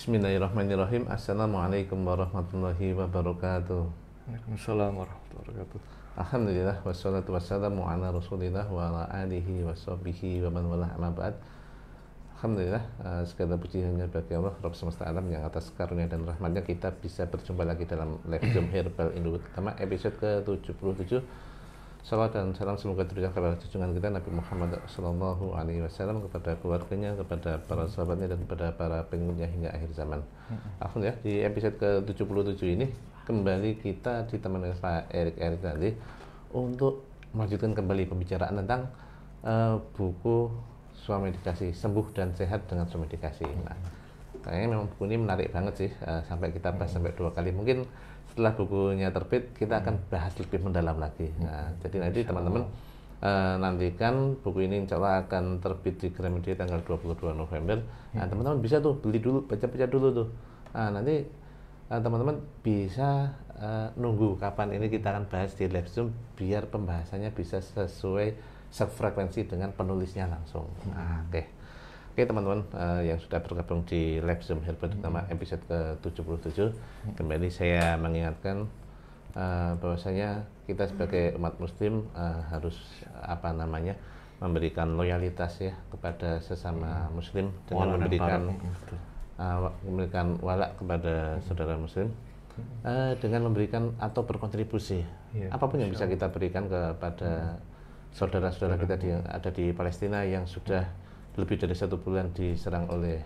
Bismillahirrahmanirrahim. Assalamualaikum warahmatullahi wabarakatuh. Waalaikumsalam warahmatullahi wabarakatuh. Alhamdulillah wassalatu wassalamu ala Rasulillah wa ala alihi washabbihi wa man wala amma ba'd. Alhamdulillah, segala puji hanya bagi Allah Rabb semesta alam yang atas karunia dan rahmatnya kita bisa berjumpa lagi dalam live Zoom Herbal Indo Utama episode ke-77. Salawat dan salam semoga tercurah kepada junjungan kita Nabi Muhammad Sallallahu Alaihi Wasallam, kepada keluarganya, kepada para sahabatnya, dan kepada para pengikutnya hingga akhir zaman. Alhamdulillah, di episode ke-77 ini kembali kita ditemani oleh Pak Erik tadi untuk melanjutkan kembali pembicaraan tentang buku Suami Dikasih, Sembuh dan Sehat dengan Suami Dikasih. Nah, kayaknya memang buku ini menarik banget sih, sampai kita bahas sampai 2 kali. Mungkin setelah bukunya terbit kita akan bahas lebih mendalam lagi. Nah, jadi nanti teman-teman nantikan buku ini insya Allah akan terbit di Gramedia tanggal 22 November. Nah, teman-teman bisa tuh beli dulu, baca-baca dulu tuh. Nah, nanti teman-teman bisa nunggu kapan ini kita akan bahas di live Zoom biar pembahasannya bisa sesuai sefrekuensi dengan penulisnya langsung. Nah, Oke teman-teman yang sudah bergabung di live Zoom Herbal Utama episode ke-77, kembali saya mengingatkan bahwasanya kita sebagai umat muslim harus memberikan loyalitas ya kepada sesama muslim dengan memberikan wala kepada saudara muslim, dengan memberikan atau berkontribusi apapun yang bisa kita berikan kepada saudara-saudara kita yang ada di Palestina yang sudah lebih dari 1 bulan diserang oleh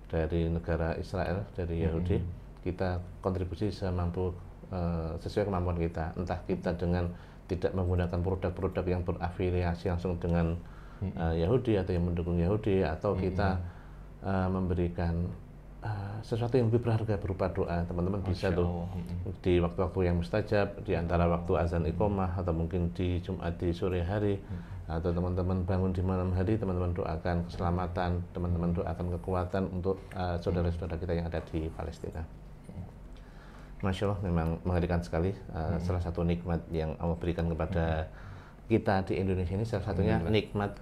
dari negara Israel, dari Yahudi. Kita kontribusi semampu sesuai kemampuan kita, entah kita dengan tidak menggunakan produk-produk yang berafiliasi langsung dengan Yahudi atau yang mendukung Yahudi, atau kita memberikan sesuatu yang lebih berharga berupa doa. Teman-teman bisa tuh di waktu-waktu yang mustajab, di antara waktu azan iqomah atau mungkin di Jumat di sore hari, atau teman-teman bangun di malam hari, teman-teman doakan keselamatan, teman-teman doakan kekuatan untuk saudara-saudara kita yang ada di Palestina. Masya Allah, memang mengerikan sekali. Salah satu nikmat yang Allah berikan kepada kita di Indonesia ini, salah satunya nikmat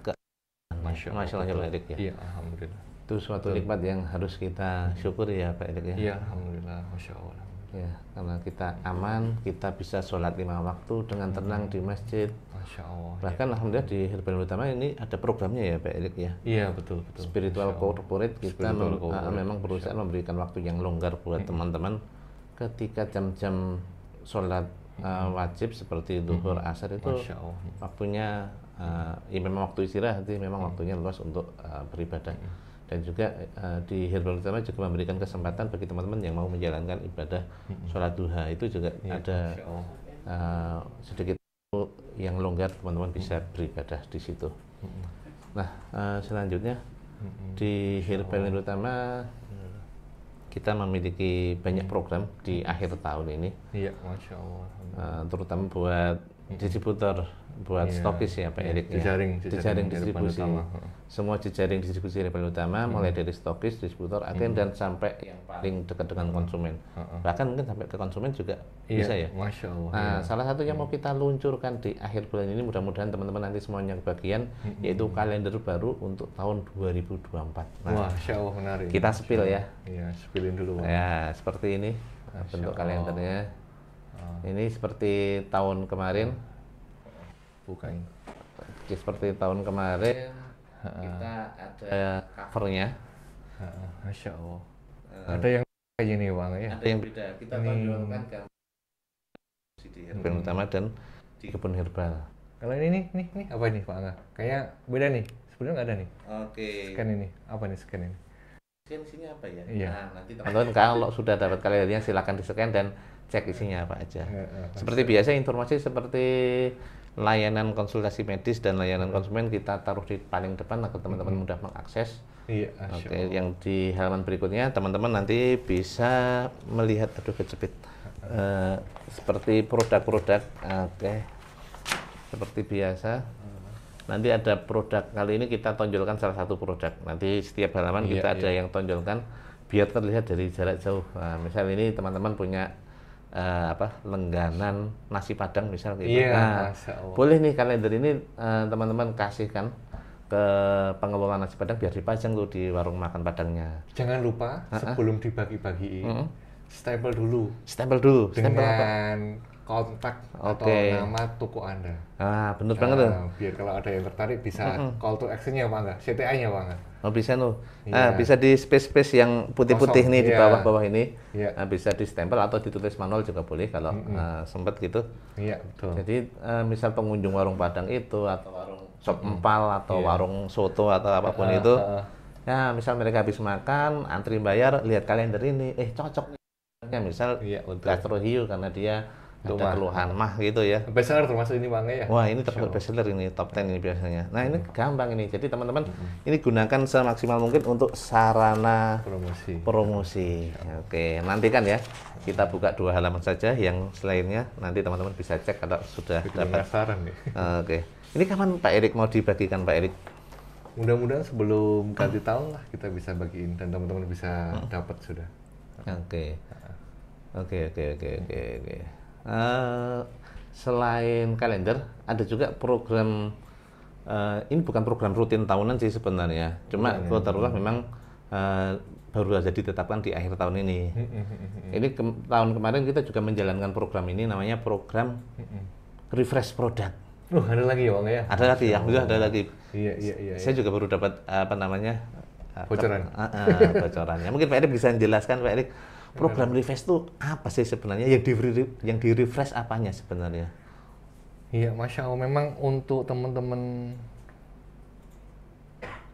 Masya Allah ya. Iya, alhamdulillah. Itu suatu nikmat yang harus kita syukuri ya Pak Erik ya. Iya, alhamdulillah, Masya Allah. Ya, karena kita aman, kita bisa sholat 5 waktu dengan tenang di masjid. Masya Allah. Bahkan alhamdulillah di Herbal Utama ini ada programnya ya Pak Erik ya. Iya, betul. Spiritual corporate, kita memang berusaha memberikan waktu yang longgar buat teman-teman ketika jam-jam sholat wajib seperti zuhur, asar itu waktunya ya memang waktu istirahat, memang waktunya luas untuk beribadah. Dan juga di Herbal Utama juga memberikan kesempatan bagi teman-teman yang mau menjalankan ibadah sholat duha, itu juga ada sedikit yang longgar, teman-teman bisa beribadah di situ. Nah, selanjutnya di Herbal Utama kita memiliki banyak program di akhir tahun ini. Iya, Masya Allah. Terutama buat distributor, buat stokis ya Pak Erik ya. Jejaring distribusi. Semua jejaring distribusi Herbal Utama, mulai dari stokis, distributor, agen, dan sampai yang paling dekat dengan konsumen. Bahkan mungkin sampai ke konsumen juga bisa ya. Masya Allah. Nah, salah satu yang mau kita luncurkan di akhir bulan ini, mudah-mudahan teman-teman nanti semuanya kebagian, yaitu kalender baru untuk tahun 2024. Nah, Masya Allah, menarik. Kita spill ya. Iya, spillin dulu. Ya, seperti ini bentuk kalendernya. Ini seperti tahun kemarin. Bukain. Seperti tahun kemarin kita ada covernya. Masya Allah. Ada yang kayak gini Bang ya? Ada yang beda. Kita tonjolkan di Herbal Utama dan di Kebun Herbal. Kalau ini nih apa ini Pak Angga? Kayak beda nih. Sebenarnya nggak ada nih. Oke. Scan ini. Apa nih scan ini? Scan isinya apa ya? Iya. Nah, nanti teman-teman kalau sudah dapat kalendernya silakan di-scan dan cek isinya apa aja. Seperti biasa, informasi seperti layanan konsultasi medis dan layanan konsumen kita taruh di paling depan agar teman-teman mudah mengakses. Iya. Oke, yang di halaman berikutnya teman-teman nanti bisa melihat, kejepit, seperti produk-produk. Oke, seperti biasa. Nanti ada produk, kali ini kita tonjolkan salah satu produk. Nanti setiap halaman kita ada yang tonjolkan biar terlihat dari jarak jauh. Nah, misal ini teman-teman punya lengganan nasi padang misal gitu. Nah, boleh nih kalender ini teman-teman kasihkan ke pengelola nasi Padang biar dipajang tuh di warung makan Padangnya. Jangan lupa sebelum dibagi-bagiin, stempel dulu Stempel dulu. Stempel apa? dengan kontak atau Oke. nama toko Anda. Ah, bener banget tuh. Biar kalau ada yang tertarik bisa call to action-nya Pak Angga, CTA-nya Pak Angga. Oh bisa tuh. Iya. Bisa di space-space yang putih-putih Kosong, nih di iya. bawah-bawah ini. Iya. Bisa distempel atau ditulis manual juga boleh kalau sempet gitu. Iya, betul. Jadi misal pengunjung warung Padang itu atau warung sop empal atau warung soto atau apapun itu, ya misal mereka habis makan, antri bayar, lihat kalender ini, cocok nih. Ya misal Iya, betul. gastro hiu karena dia Untuk ada mah. keluhan mah gitu ya. Bestseller termasuk ini Pak Angga ya. Wah ini termasuk bestseller ini, top 10 ini biasanya. Nah ini gampang ini, jadi teman-teman ini gunakan semaksimal mungkin untuk sarana promosi. Oke, nantikan ya. Kita buka 2 halaman saja, yang selainnya nanti teman-teman bisa cek kalau sudah dapat. Penasaran nih. Oke, ini kapan Pak Erik mau dibagikan Pak Erik? Mudah-mudahan sebelum ganti tahun lah kita bisa bagiin dan teman-teman bisa dapat sudah. Oke. Selain kalender, ada juga program. Ini bukan program rutin tahunan sih sebenarnya. Cuma Qadarullah memang baru saja ditetapkan di akhir tahun ini. Ini tahun kemarin kita juga menjalankan program ini, namanya program refresh produk. Ada lagi ya Bang ya? Ada lagi, alhamdulillah ada lagi. Iya. Saya juga baru dapat Bocoran. Bocorannya. Mungkin Pak Erik bisa menjelaskan Pak Erik, program refresh itu apa sih sebenarnya? Yang di refresh apanya sebenarnya? Iya, Masya Allah, memang untuk teman-teman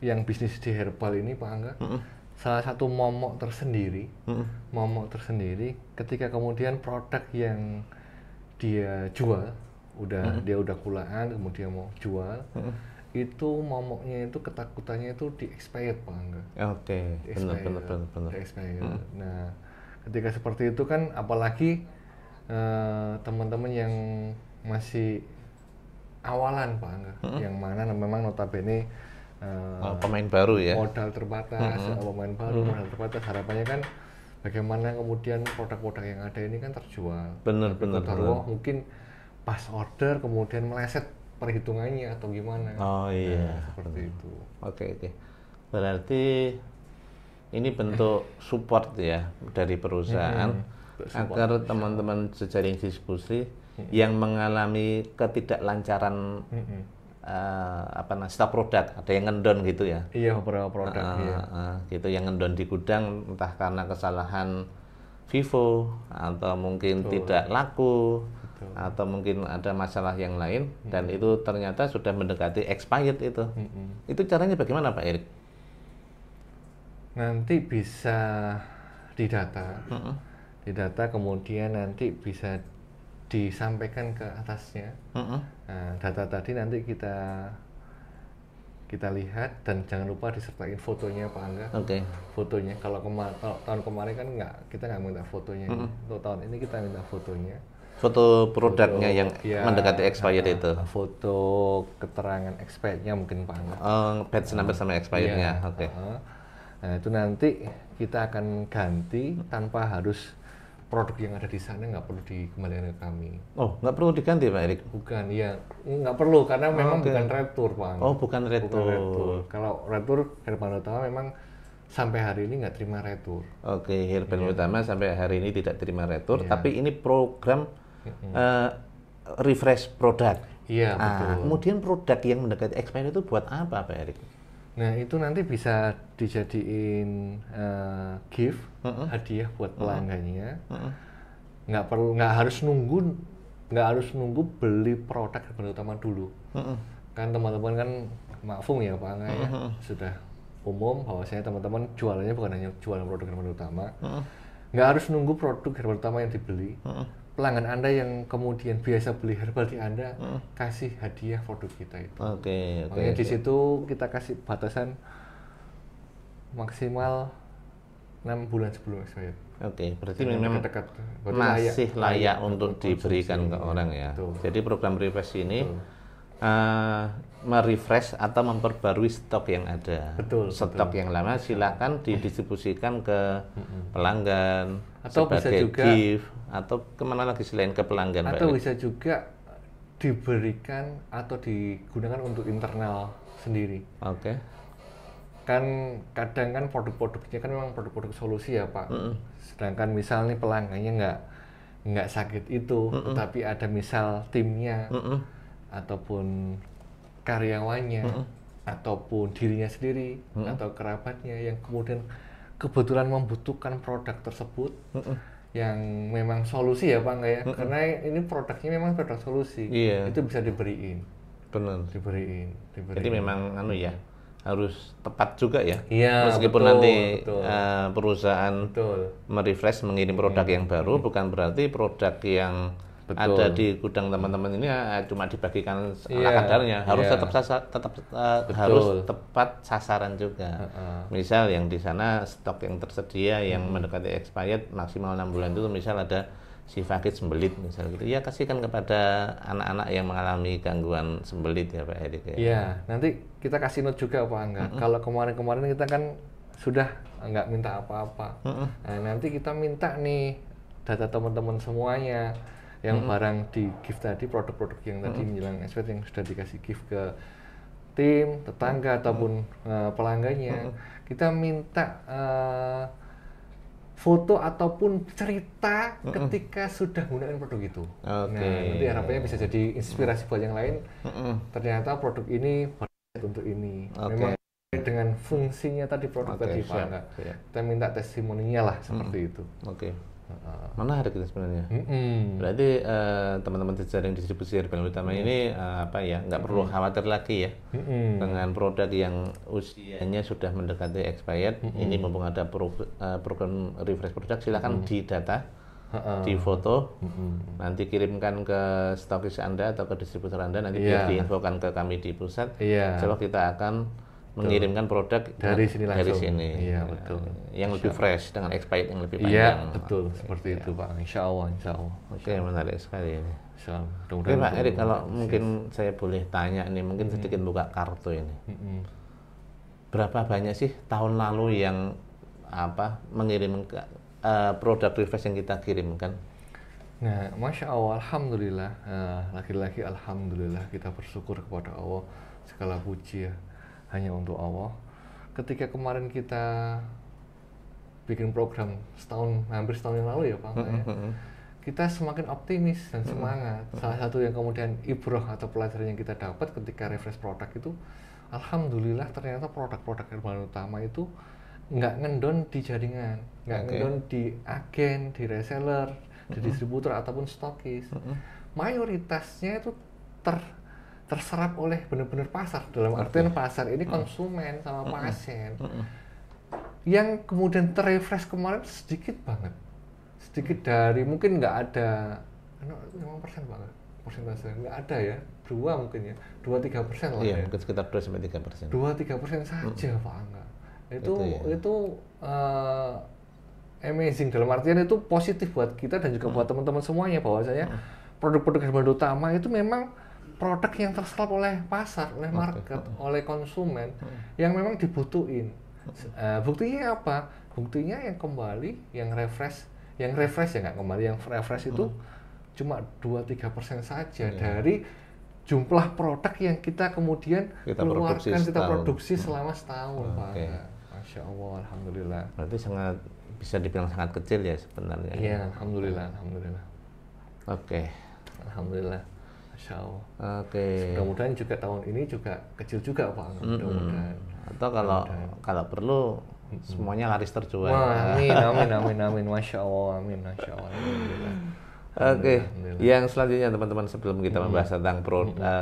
yang bisnis di herbal ini Pak Angga, salah satu momok tersendiri, ketika kemudian produk yang dia jual, dia udah kulaan, kemudian mau jual, itu momoknya itu ketakutannya itu di expired Pak Angga. Oke, benar. Di expired. Nah, ketika seperti itu kan, apalagi teman-teman yang masih awalan Pak Angga, yang mana memang notabene pemain baru ya, modal terbatas, modal terbatas, harapannya kan bagaimana kemudian produk-produk yang ada ini kan terjual. Benar. Mungkin pas order kemudian meleset perhitungannya atau gimana. Oh iya, seperti itu. Oke. Berarti ini bentuk support ya dari perusahaan agar teman-teman jejaring distribusi yang mengalami ketidaklancaran stok produk, ada yang ngendon gitu ya. Iya, beberapa produk gitu yang ngendon di gudang, entah karena kesalahan FIFO atau mungkin tidak laku, atau mungkin ada masalah yang lain, dan itu ternyata sudah mendekati expired itu. Itu caranya bagaimana Pak Erik? Nanti bisa didata, kemudian nanti bisa disampaikan ke atasnya. Nah, data tadi nanti kita lihat, dan jangan lupa disertain fotonya Pak Angga. Fotonya, kalau tahun kemarin kan kita nggak minta fotonya. Untuk tahun ini kita minta fotonya. Foto produknya yang mendekati expired itu. Foto keterangan expirednya mungkin Pak Angga. Batch number sama expirednya. Nah itu nanti kita akan ganti tanpa harus produk yang ada di sana nggak perlu dikembalikan ke kami. Oh, nggak perlu diganti Pak Erik? Bukan, ya nggak perlu karena memang bukan retur Pak Angga. Oh, bukan retur. Kalau retur Herbal Utama memang sampai hari ini nggak terima retur. Oke, Herbal Utama sampai hari ini tidak terima retur, tapi ini program refresh produk. Iya, betul. Kemudian produk yang mendekati expired itu buat apa Pak Erik? Nah itu nanti bisa dijadiin gift, hadiah buat pelanggannya. Nggak harus nunggu beli produk Herbal Utama dulu. Kan teman-teman kan maklum ya Pak Angga ya, sudah umum bahwasanya teman-teman jualannya bukan hanya jualan produk Herbal Utama. Nggak harus nunggu produk Herbal Utama yang dibeli. Pelanggan Anda yang kemudian biasa beli herbal di Anda, kasih hadiah produk kita itu. Makanya di situ kita kasih batasan maksimal 6 bulan sebelum expired. Berarti memang masih layak untuk diberikan ke orang ya. Jadi program refresh ini merefresh atau memperbarui stok yang ada. Stok yang lama silakan didistribusikan ke pelanggan atau sebagai bisa juga gift, atau kemana lagi selain ke pelanggan, atau bisa juga diberikan atau digunakan untuk internal sendiri. Oke. Kan kadang kan produk-produknya kan memang produk-produk solusi ya Pak. Sedangkan misal nih pelanggannya nggak sakit itu, tetapi ada misal timnya ataupun karyawannya ataupun dirinya sendiri atau kerabatnya yang kemudian kebetulan membutuhkan produk tersebut yang memang solusi ya Pak, nggak ya? Karena ini produknya memang produk solusi. Iya. Itu bisa diberiin. Benar. Diberiin. Jadi memang ya harus tepat juga ya. Iya, Meskipun betul, nanti betul. Perusahaan merefresh mengirim produk yang baru, bukan berarti produk yang ada di gudang teman-teman ini cuma dibagikan ala kadarnya. Harus tetap harus tepat sasaran juga. Misal yang di sana stok yang tersedia yang mendekati expired maksimal 6 bulan itu misal ada Sifakit sembelit misal gitu, ya kasihkan kepada anak-anak yang mengalami gangguan sembelit ya Pak Erik ya. Iya, nanti kita kasih note juga Pak Angga. Kalau kemarin-kemarin kita kan sudah nggak minta apa-apa. Nah, nanti kita minta nih data teman-teman semuanya yang barang di gift tadi, produk-produk yang tadi menjelang expired yang sudah dikasih gift ke tim, tetangga ataupun pelanggannya. Kita minta foto ataupun cerita ketika sudah menggunakan produk itu. Nah, nanti harapannya bisa jadi inspirasi buat yang lain. Ternyata produk ini untuk ini. Memang dengan fungsinya tadi produk tadi Pak. Kita minta testimoninya lah seperti itu. Menarik itu sebenarnya. Berarti teman-teman jejaring distribusi herbal utama ini nggak perlu khawatir lagi ya dengan produk yang usianya sudah mendekati expired. Ini mumpung ada program refresh produk, silakan didata, difoto, nanti kirimkan ke stokis Anda atau ke distributor Anda, nanti biar diinfokan ke kami di pusat. Coba kita akan mengirimkan produk dari sini langsung. Dari sini. Iya, betul. Yang lebih fresh dengan expired yang lebih panjang. Iya, betul. Seperti itu, Pak. Insya Allah. Oke, menarik sekali ini. Insya Allah. Oke, Pak Erik, kalau mungkin saya boleh tanya nih, mungkin sedikit buka kartu ini. Berapa banyak sih tahun lalu yang mengirim produk refresh yang kita kirimkan? Nah, Masya Allah, Alhamdulillah. Lagi-lagi Alhamdulillah kita bersyukur kepada Allah. Segala puji ya hanya untuk Allah. Ketika kemarin kita bikin program hampir setahun yang lalu ya Pak, kita semakin optimis dan semangat. Salah satu yang kemudian ibroh atau pelajaran yang kita dapat ketika refresh produk itu, alhamdulillah ternyata produk-produk herbal utama itu nggak ngendon di jaringan, nggak ngendon di agen, di reseller, di distributor ataupun stokis. Mayoritasnya itu terserap oleh benar-benar pasar, dalam artian pasar ini konsumen sama pasien yang kemudian terrefresh kemarin sedikit banget, sedikit dari mungkin nggak ada 5% banget persentase, nggak ada ya, 2 mungkin ya, 2-3% lah ya, ya, mungkin sekitar 2-3%, 2-3% saja Pak Angga. Itu amazing, dalam artian itu positif buat kita dan juga buat teman-teman semuanya, bahwasanya produk-produk herbal utama itu memang produk yang terserap oleh pasar, oleh market, oleh konsumen yang memang dibutuhin. Buktinya apa? Buktinya yang kembali, yang refresh ya nggak kembali, yang refresh itu cuma 2-3% saja dari jumlah produk yang kita kemudian keluarkan, kita produksi selama setahun, Pak. Masya Allah, alhamdulillah. Berarti bisa dibilang sangat kecil ya sebenarnya. Iya, alhamdulillah. Oke. Alhamdulillah. Masya Allah. Mudah-mudahan juga tahun ini juga kecil juga Pak. Mudah-mudahan. Atau kalau perlu semuanya laris terjual. Amin. Masya Allah. Masya Allah. Yang selanjutnya teman-teman, sebelum kita membahas tentang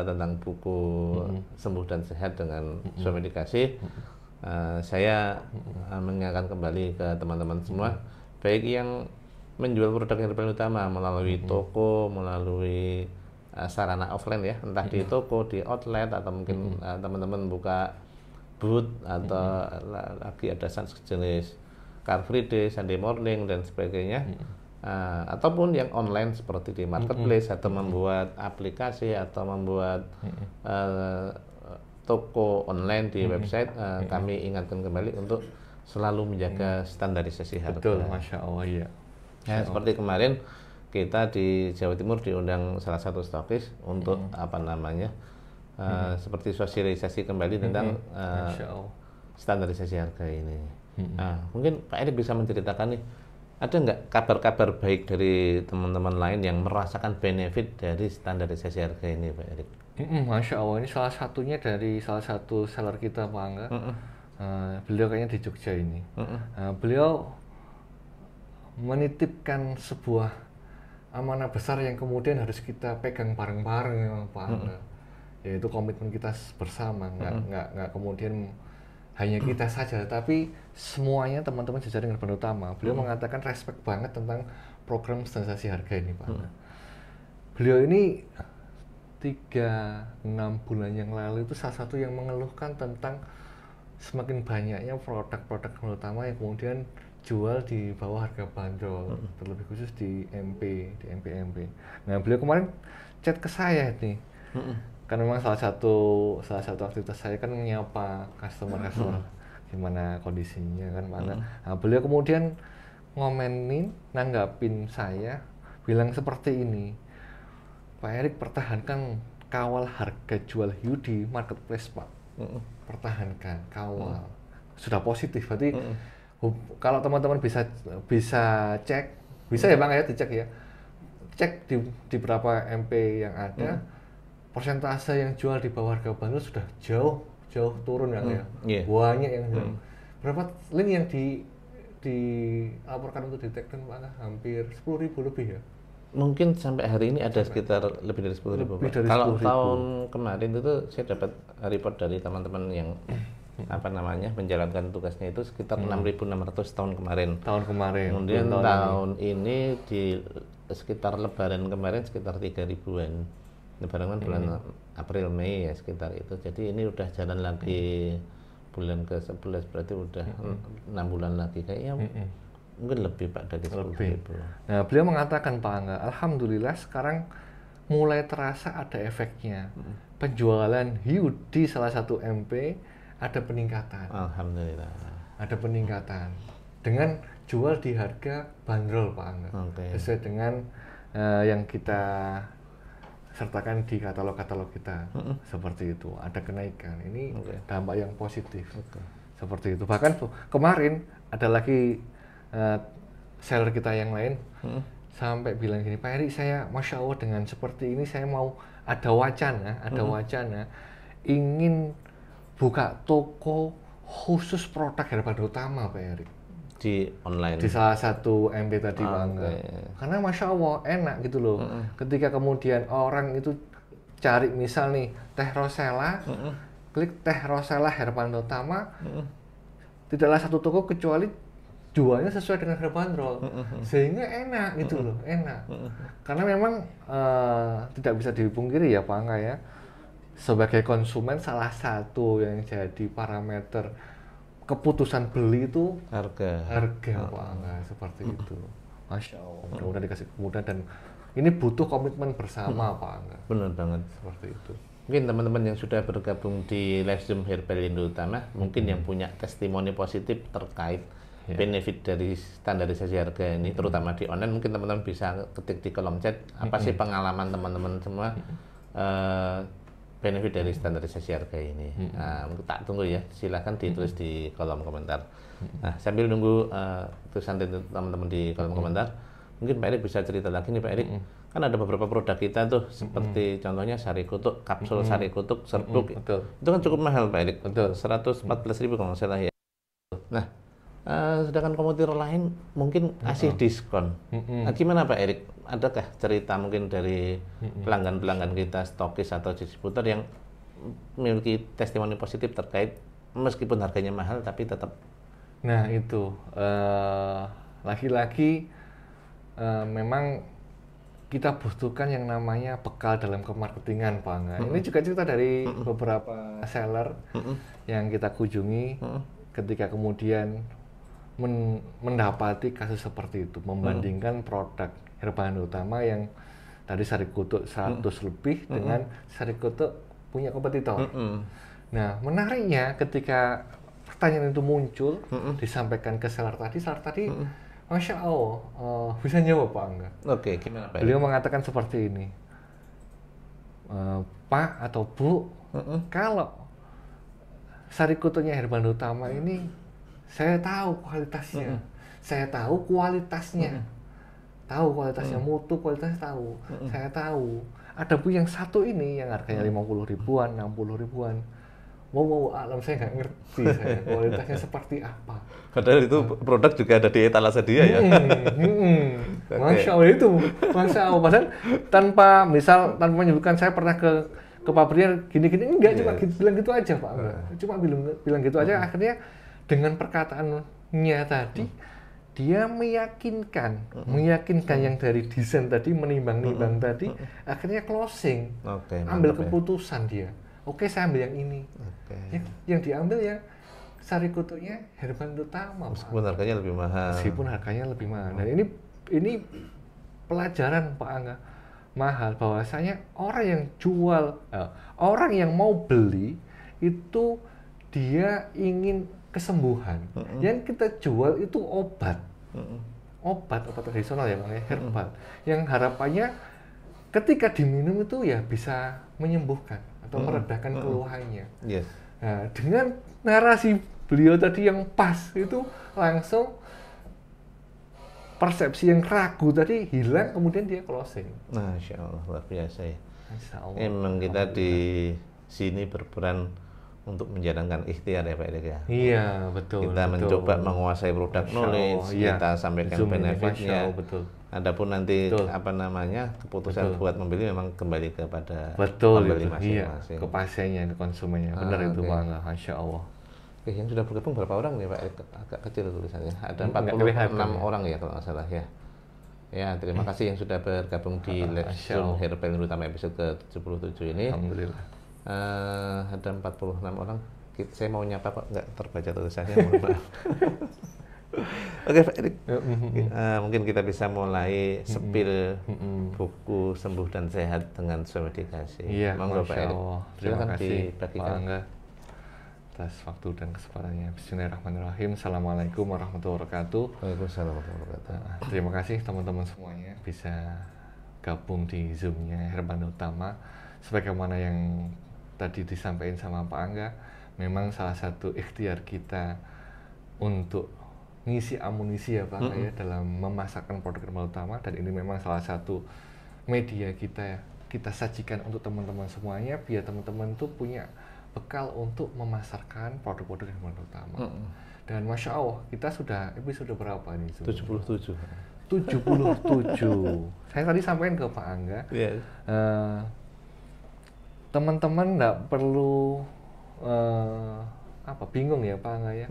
tentang buku Sembuh dan Sehat dengan Suami Dikasih, saya mengingatkan kembali ke teman-teman semua, baik yang menjual produk herbal utama melalui toko, melalui sarana offline ya, entah di toko, di outlet, atau mungkin teman-teman buka booth atau lagi ada sejenis Car Free Day, Sunday Morning dan sebagainya, ataupun yang online seperti di marketplace atau membuat aplikasi atau membuat toko online di website, kami ingatkan kembali untuk selalu menjaga standarisasi harga. Betul, Masya Allah ya. Seperti kemarin kita di Jawa Timur diundang salah satu stokis untuk seperti sosialisasi kembali tentang Masya Allah. standarisasi harga ini. Nah, mungkin Pak Erik bisa menceritakan nih, ada nggak kabar-kabar baik dari teman-teman lain yang merasakan benefit dari standarisasi harga ini, Pak Erik? Masya Allah, ini salah satunya dari salah satu seller kita, Pak Angga. Beliau kayaknya di Jogja ini. Beliau menitipkan sebuah amanah besar yang kemudian harus kita pegang bareng-bareng ya, Pak Angga. Yaitu komitmen kita bersama, nggak kemudian hanya kita saja, tapi semuanya teman-teman jajaran Garban Utama. Beliau mengatakan respect banget tentang program standarisasi harga ini, Pak. Beliau ini 3-6 bulan yang lalu itu salah satu yang mengeluhkan tentang semakin banyaknya produk-produk Garban Utama yang kemudian jual di bawah harga bandrol, terlebih khusus di MP. Nah, beliau kemarin chat ke saya nih. Kan memang salah satu aktivitas saya kan menyapa customer gimana kondisinya kan mana. Nah, beliau kemudian ngomenin, nanggapin saya, bilang seperti ini, Pak Erik, pertahankan kawal harga jual hiu di marketplace, Pak. Pertahankan, kawal. Sudah positif, berarti kalau teman-teman bisa cek, bisa ya Bang ya, dicek ya. Cek di berapa MP yang ada, persentase yang jual di bawah harga bandrol sudah jauh turun ya. Banyak yang jual. Berapa link yang dilaporkan untuk detektan Pak? Hampir 10.000 lebih ya. Mungkin sampai hari ini ada sekitar lebih dari 10.000. Kalau tahun kemarin itu saya dapat report dari teman-teman yang menjalankan tugasnya itu sekitar 6.600 tahun kemarin. Kemudian tahun ini di sekitar Lebaran kemarin sekitar 3.000-an. Lebaran kan bulan April Mei ya sekitar itu. Jadi ini udah jalan lagi bulan ke-11, berarti udah 6 bulan lagi kayaknya. Mungkin lebih Pak dari 10.000. Nah, beliau mengatakan Pak Angga, alhamdulillah sekarang mulai terasa ada efeknya. Penjualan hiu di salah satu MP ada peningkatan. Alhamdulillah. Ada peningkatan dengan jual di harga bandrol Pak Angga. Sesuai dengan yang kita sertakan di katalog-katalog kita. Seperti itu, ada kenaikan. Ini dampak yang positif. Seperti itu. Bahkan kemarin ada lagi seller kita yang lain sampai bilang gini, Pak Erik, saya Masya Allah dengan seperti ini saya mau ada wacana ingin buka toko khusus produk Garban Utama, Pak Erik, di online di salah satu MP tadi Bang. Karena Masya Allah enak gitu loh. Ketika kemudian orang itu cari misal nih teh Rosella, klik teh Rosella Garban Utama, tidaklah satu toko kecuali jualnya sesuai dengan harga bandrol, sehingga enak gitu loh, enak. Karena memang tidak bisa dipungkiri ya Pak Angga ya, sebagai konsumen salah satu yang jadi parameter keputusan beli itu harga Pak Angga, seperti itu. Masya Allah, mudah-mudahan dikasih kemudahan, dan ini butuh komitmen bersama Pak Angga. Benar banget, seperti itu. Mungkin teman-teman yang sudah bergabung di live Zoom Herbalindo Utama, mungkin yang punya testimoni positif terkait benefit dari standarisasi harga ini, terutama di online, mungkin teman-teman bisa ketik di kolom chat apa sih pengalaman teman-teman semua benefit dari standarisasi harga ini. Nah, tak tunggu ya, silahkan ditulis di kolom komentar. Nah, sambil nunggu tulisan teman-teman di kolom komentar, mungkin Pak Erik bisa cerita lagi nih Pak Erik. Kan ada beberapa produk kita tuh, seperti contohnya sari kutuk, kapsul sari kutuk, serbuk. Itu kan cukup mahal Pak Erik. 114.000 kalau nggak salah ya. Nah, sedangkan komoditir lain mungkin kasih diskon. Nah, gimana Pak Erik? Adakah cerita mungkin dari pelanggan-pelanggan kita, stokis atau distributor yang memiliki testimoni positif terkait meskipun harganya mahal tapi tetap? Nah itu lagi-lagi memang kita butuhkan yang namanya bekal dalam kemarketingan Pak Angga. Ini juga cerita dari beberapa seller yang kita kunjungi ketika kemudian mendapati kasus seperti itu, membandingkan produk Garban Utama yang tadi sari kutuk 100 lebih dengan sari kutuk punya kompetitor. Nah, menariknya ketika pertanyaan itu muncul, disampaikan ke seller tadi, Masya Allah, bisa jawab Pak Angga. Gimana Pak? Beliau mengatakan seperti ini, Pak atau Bu, Kalau sari kutunya Herman Utama ini saya tahu kualitasnya, saya tahu kualitasnya, mutu kualitasnya tahu, saya tahu. Ada pun yang satu ini yang harganya 50 ribuan, 60 ribuan, mau alam saya nggak ngerti saya kualitasnya seperti apa. Padahal itu produk juga ada di etalase dia ya. Masya Allah itu, Masya Allah. Padahal tanpa menyebutkan saya pernah ke pabriknya gini-gini, enggak, cuma bilang gitu aja Pak. Cuma bilang gitu aja, akhirnya dengan perkataannya tadi, dia meyakinkan yang dari desain tadi, menimbang-nimbang tadi, akhirnya closing, ambil keputusan dia. Oke, saya ambil yang ini. Yang diambil yang sari kutunya Herman Utama. Meskipun harganya lebih mahal. Dan ini pelajaran Pak Angga, mahal, bahwasanya orang yang mau beli itu dia ingin kesembuhan. Yang kita jual itu obat tradisional ya Bang, herbal. Yang harapannya ketika diminum itu ya bisa menyembuhkan atau meredakan keluhannya. Nah, dengan narasi beliau tadi yang pas itu langsung persepsi yang ragu tadi hilang, kemudian dia closing. Masya Allah, luar biasa ya. Emang kita di sini berperan untuk menjalankan ikhtiar ya Pak Erik ya. Iya, betul. Kita mencoba menguasai produk knowledge, kita sampaikan benefitnya. Adapun nanti keputusan buat membeli memang kembali kepada pembeli masing-masing. Ke pasiennya, ke konsumennya. Benar itu Pak, Masya Allah. Oke, yang sudah bergabung berapa orang nih Pak? Agak kecil tulisannya. Ada 46 orang ya kalau nggak salah ya. Ya, terima kasih yang sudah bergabung di Live Zoom Herbal Utama episode ke-77 ini. Alhamdulillah. Ada 46 orang. Saya mau nyapa Pak, nggak terbaca tulisannya, mohon maaf. Oke Pak Erik, mungkin kita bisa mulai spill buku Sembuh dan Sehat dengan Swamedikasi. Iya, monggo Pak Erik. Terima kasih Pak Angga atas waktu dan kesempatannya. Bismillahirrahmanirrahim. Assalamualaikum warahmatullahi wabarakatuh. Waalaikumsalam warahmatullahi wabarakatuh. Terima kasih teman-teman semuanya bisa gabung di Zoom-nya Herman Utama. Sebagaimana yang tadi disampaikan sama Pak Angga, memang salah satu ikhtiar kita untuk ngisi amunisi ya Pak Angga ya dalam memasarkan produk Herman Utama, dan ini memang salah satu media kita sajikan untuk teman-teman semuanya biar teman-teman tuh punya bekal untuk memasarkan produk-produk Herman Utama. Dan Masya Allah, kita sudah episode berapa nih? 77. Saya tadi sampaikan ke Pak Angga, teman-teman nggak perlu bingung ya Pak Angga ya,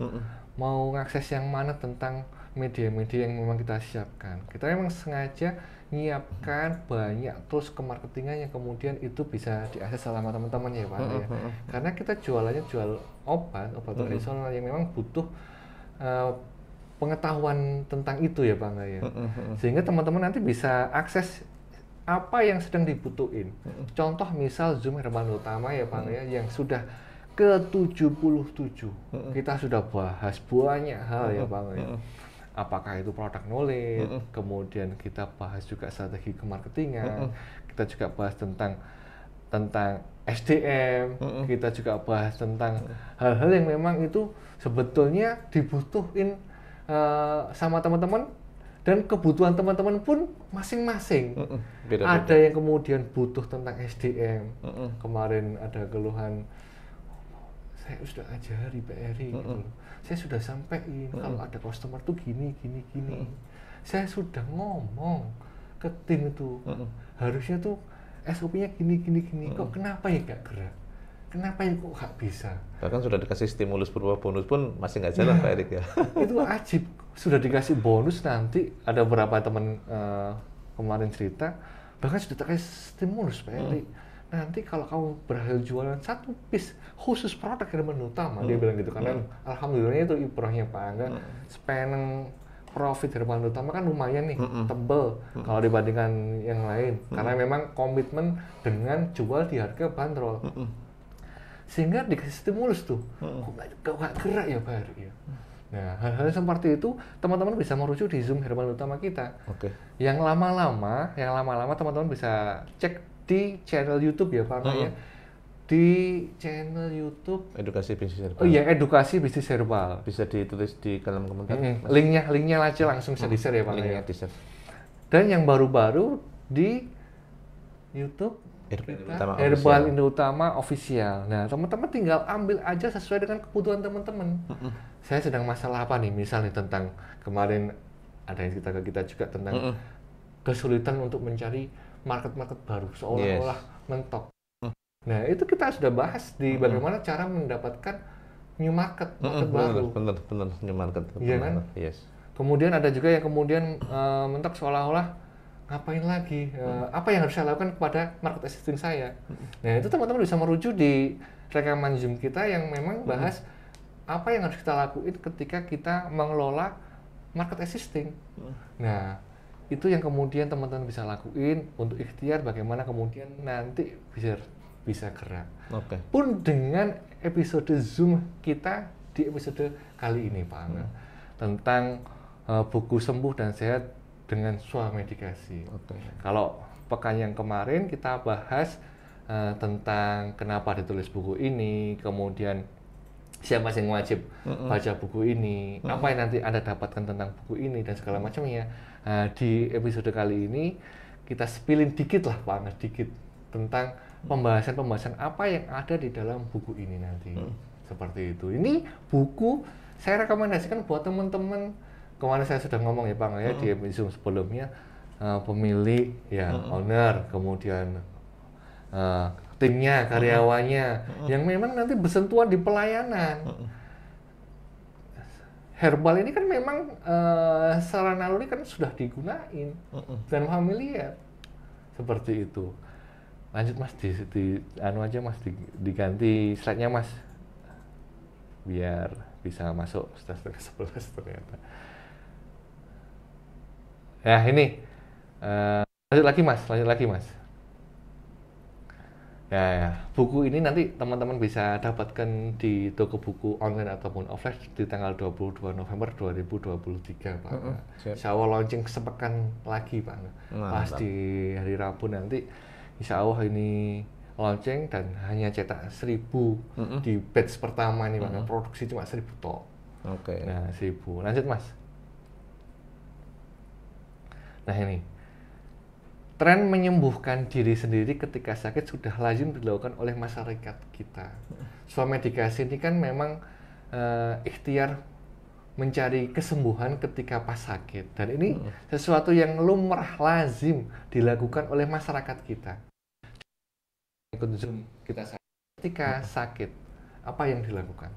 mau ngakses yang mana tentang media-media yang memang kita siapkan. Kita memang sengaja nyiapkan banyak tools ke marketingan yang kemudian itu bisa diakses sama teman-teman ya Pak ya. Karena kita jualannya jual obat tradisional yang memang butuh pengetahuan tentang itu ya Pak ya. Sehingga teman-teman nanti bisa akses apa yang sedang dibutuhin. Contoh misal Zoom Herman Utama ya Pak ya, yang sudah ke-77. Kita sudah bahas banyak hal ya Pak ya. Apakah itu produk knowledge, kemudian kita bahas juga strategi kemarketingan, kita juga bahas tentang SDM, kita juga bahas tentang hal-hal yang memang itu sebetulnya dibutuhin sama teman-teman, dan kebutuhan teman-teman pun masing-masing. Ada yang kemudian butuh tentang SDM, kemarin ada keluhan, saya sudah ajari Pak Eri, gitu. Saya sudah sampaikan kalau ada customer tuh gini. Saya sudah ngomong ke tim itu, harusnya tuh SOP-nya gini. Kok kenapa ya nggak gerak? Kenapa ya kok nggak bisa? Bahkan sudah dikasih stimulus berupa bonus pun masih nggak jalan Pak Erik ya. Itu ajib. Sudah dikasih bonus, nanti ada beberapa teman kemarin cerita, bahkan sudah dikasih stimulus Pak Erik. Nanti kalau kamu berhasil jualan 1 piece khusus produk Herman Utama, dia bilang gitu, karena alhamdulillahnya itu ibrahnya Pak Angga, spanning profit Herman Utama kan lumayan nih, tebel kalau dibandingkan yang lain, karena memang komitmen dengan jual di harga bandrol, sehingga dikasih stimulus tuh, kok nggak gerak ya Pak Erik ya. Nah, hal-hal seperti itu teman-teman bisa merujuk di Zoom Herman Utama kita. Yang lama-lama teman-teman bisa cek di channel YouTube ya Pak ya. di channel YouTube Edukasi bisnis herbal. Oh iya, edukasi bisnis herbal. Bisa ditulis di kolom komentar. Linknya aja langsung bisa di-share ya Pak. Linknya di-share. Dan yang baru-baru di YouTube Herbal Indo Utama Official. Nah, teman-teman tinggal ambil aja sesuai dengan kebutuhan teman-teman. Saya sedang masalah apa nih? Misalnya tentang kemarin ada yang cerita ke kita juga tentang kesulitan untuk mencari market-market baru seolah-olah mentok. Nah, itu kita sudah bahas di bagaimana cara mendapatkan new market baru. Bener new market. Iya kan? Yes. Kemudian ada juga yang kemudian mentok seolah-olah ngapain lagi? Apa yang harus saya lakukan kepada market existing saya? Nah, itu teman-teman bisa merujuk di rekaman Zoom kita yang memang bahas apa yang harus kita lakuin ketika kita mengelola market existing. Nah, itu yang kemudian teman-teman bisa lakuin untuk ikhtiar bagaimana kemudian nanti bisa gerak. Pun dengan episode Zoom kita di episode kali ini, Pak Angga, tentang buku Sembuh dan Sehat dengan Swamedikasi. Kalau pekan yang kemarin kita bahas tentang kenapa ditulis buku ini, kemudian siapa yang wajib baca buku ini, apa yang nanti Anda dapatkan tentang buku ini dan segala macamnya. Di episode kali ini kita spillin dikit lah Pak Angga, dikit tentang pembahasan apa yang ada di dalam buku ini nanti. Seperti itu. Ini buku saya rekomendasikan buat teman-teman. Kemarin saya sudah ngomong ya Bang ya di episode sebelumnya, pemilik ya owner, kemudian timnya, karyawannya yang memang nanti bersentuhan di pelayanan. Herbal ini kan memang secara naluri kan sudah digunain dan familiar seperti itu. Lanjut Mas, anu aja Mas, diganti slide-nya Mas biar bisa masuk slide 11 ternyata. Ya ini lanjut lagi mas. Ya, buku ini nanti teman-teman bisa dapatkan di toko buku online ataupun offline di tanggal 22 November 2023 Pak. Insya Allah launching sepekan lagi Pak. Pas di hari Rabu nanti Insya Allah ini launching dan hanya cetak 1000 di batch pertama ini Pak. Produksi cuma 1000 tok. Nah 1000. Lanjut Mas. Nah ini, tren menyembuhkan diri sendiri ketika sakit sudah lazim dilakukan oleh masyarakat kita. Swamedikasi ini kan memang ikhtiar mencari kesembuhan ketika pas sakit. Dan ini sesuatu yang lumrah lazim dilakukan oleh masyarakat kita. Kita sakit. Ketika sakit, apa yang dilakukan?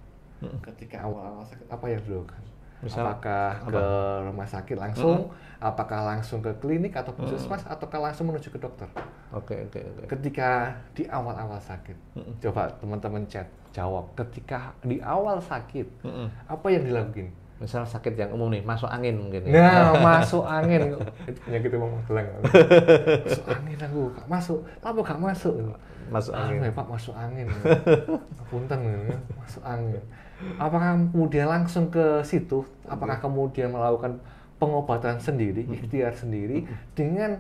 Ketika awal-awal sakit, apa yang dilakukan? Apakah ke rumah sakit langsung, apakah langsung ke klinik atau puskesmas, ataukah langsung menuju ke dokter? Ketika di awal-awal sakit, coba teman-teman jawab. Ketika di awal sakit, apa yang dilakukan? Misal sakit yang umum nih, masuk angin mungkin. Nah, masuk angin. Itu penyakit yang mau gelang. Masuk angin aku, gak masuk. Apa gak masuk? Masuk angin. Pak, masuk angin. Punten, masuk angin. Apakah kemudian langsung ke situ? Apakah kemudian melakukan pengobatan sendiri, ikhtiar sendiri dengan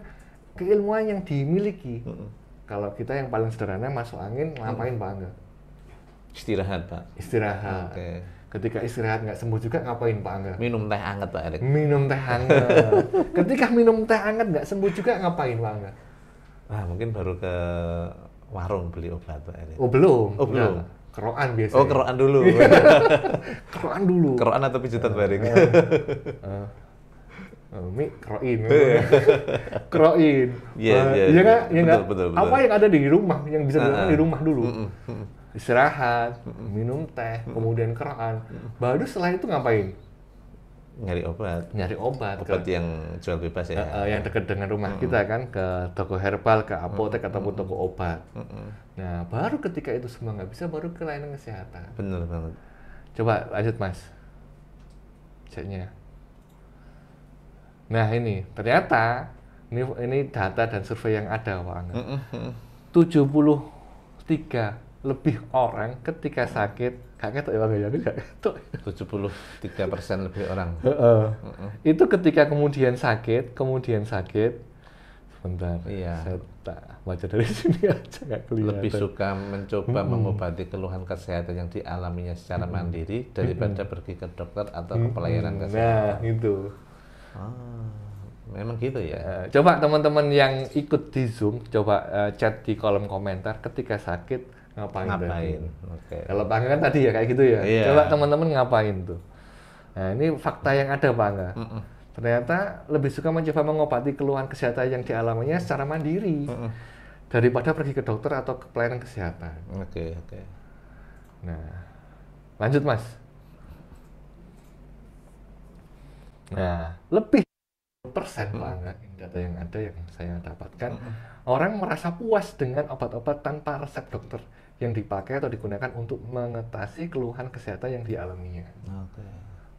keilmuan yang dimiliki? Kalau kita yang paling sederhana masuk angin, ngapain Pak Angga? Istirahat Pak. Istirahat. Ketika istirahat nggak sembuh juga ngapain Pak Angga? Minum teh hangat Pak Erik. Minum teh hangat. Ketika minum teh hangat nggak sembuh juga ngapain Pak Angga? Mungkin baru ke warung beli obat Pak Erik. Oh belum. Oh belum. Keroan biasanya. Oh keroan dulu. Keroan dulu. Keroan atau pijitan Pak Erik? Keroin. Keroin. Iya kan? Betul. Apa yang ada di rumah yang bisa dilakukan di rumah dulu? Istirahat, minum teh, kemudian keroan. Baru setelah itu ngapain? Nyari obat yang jual bebas ya. Yang dekat dengan rumah kita kan, ke toko herbal, ke apotek ataupun toko obat. Nah, baru ketika itu semua nggak bisa, baru ke layanan kesehatan. Benar banget. Coba lanjut Mas, ceknya. Nah ini ternyata ini data dan survei yang ada Pak Angga. 73 lebih orang ketika sakit, kaget ya Bang ya, 73% lebih orang. Itu ketika kemudian sakit, Bentar, Iya. saya tak baca dari sini aja nggak kelihatan. Lebih suka mencoba mengobati keluhan kesehatan yang dialaminya secara mandiri daripada pergi ke dokter atau ke pelayanan kesehatan. Nah, itu. Ah, memang gitu ya. Coba teman-teman yang ikut di Zoom, coba chat di kolom komentar ketika sakit ngapain? Oke. Kalau Pak Angga kan tadi ya kayak gitu ya. Iya. Coba teman-teman ngapain tuh? Nah, ini fakta yang ada Pak Angga. Ternyata lebih suka mencoba mengobati keluhan kesehatan yang dialaminya secara mandiri daripada pergi ke dokter atau ke pelayanan kesehatan. Oke. Nah, lanjut Mas. Nah, lebih persen Pak, data yang ada yang saya dapatkan, orang merasa puas dengan obat-obat tanpa resep dokter yang dipakai atau digunakan untuk mengatasi keluhan kesehatan yang dialaminya. Oke.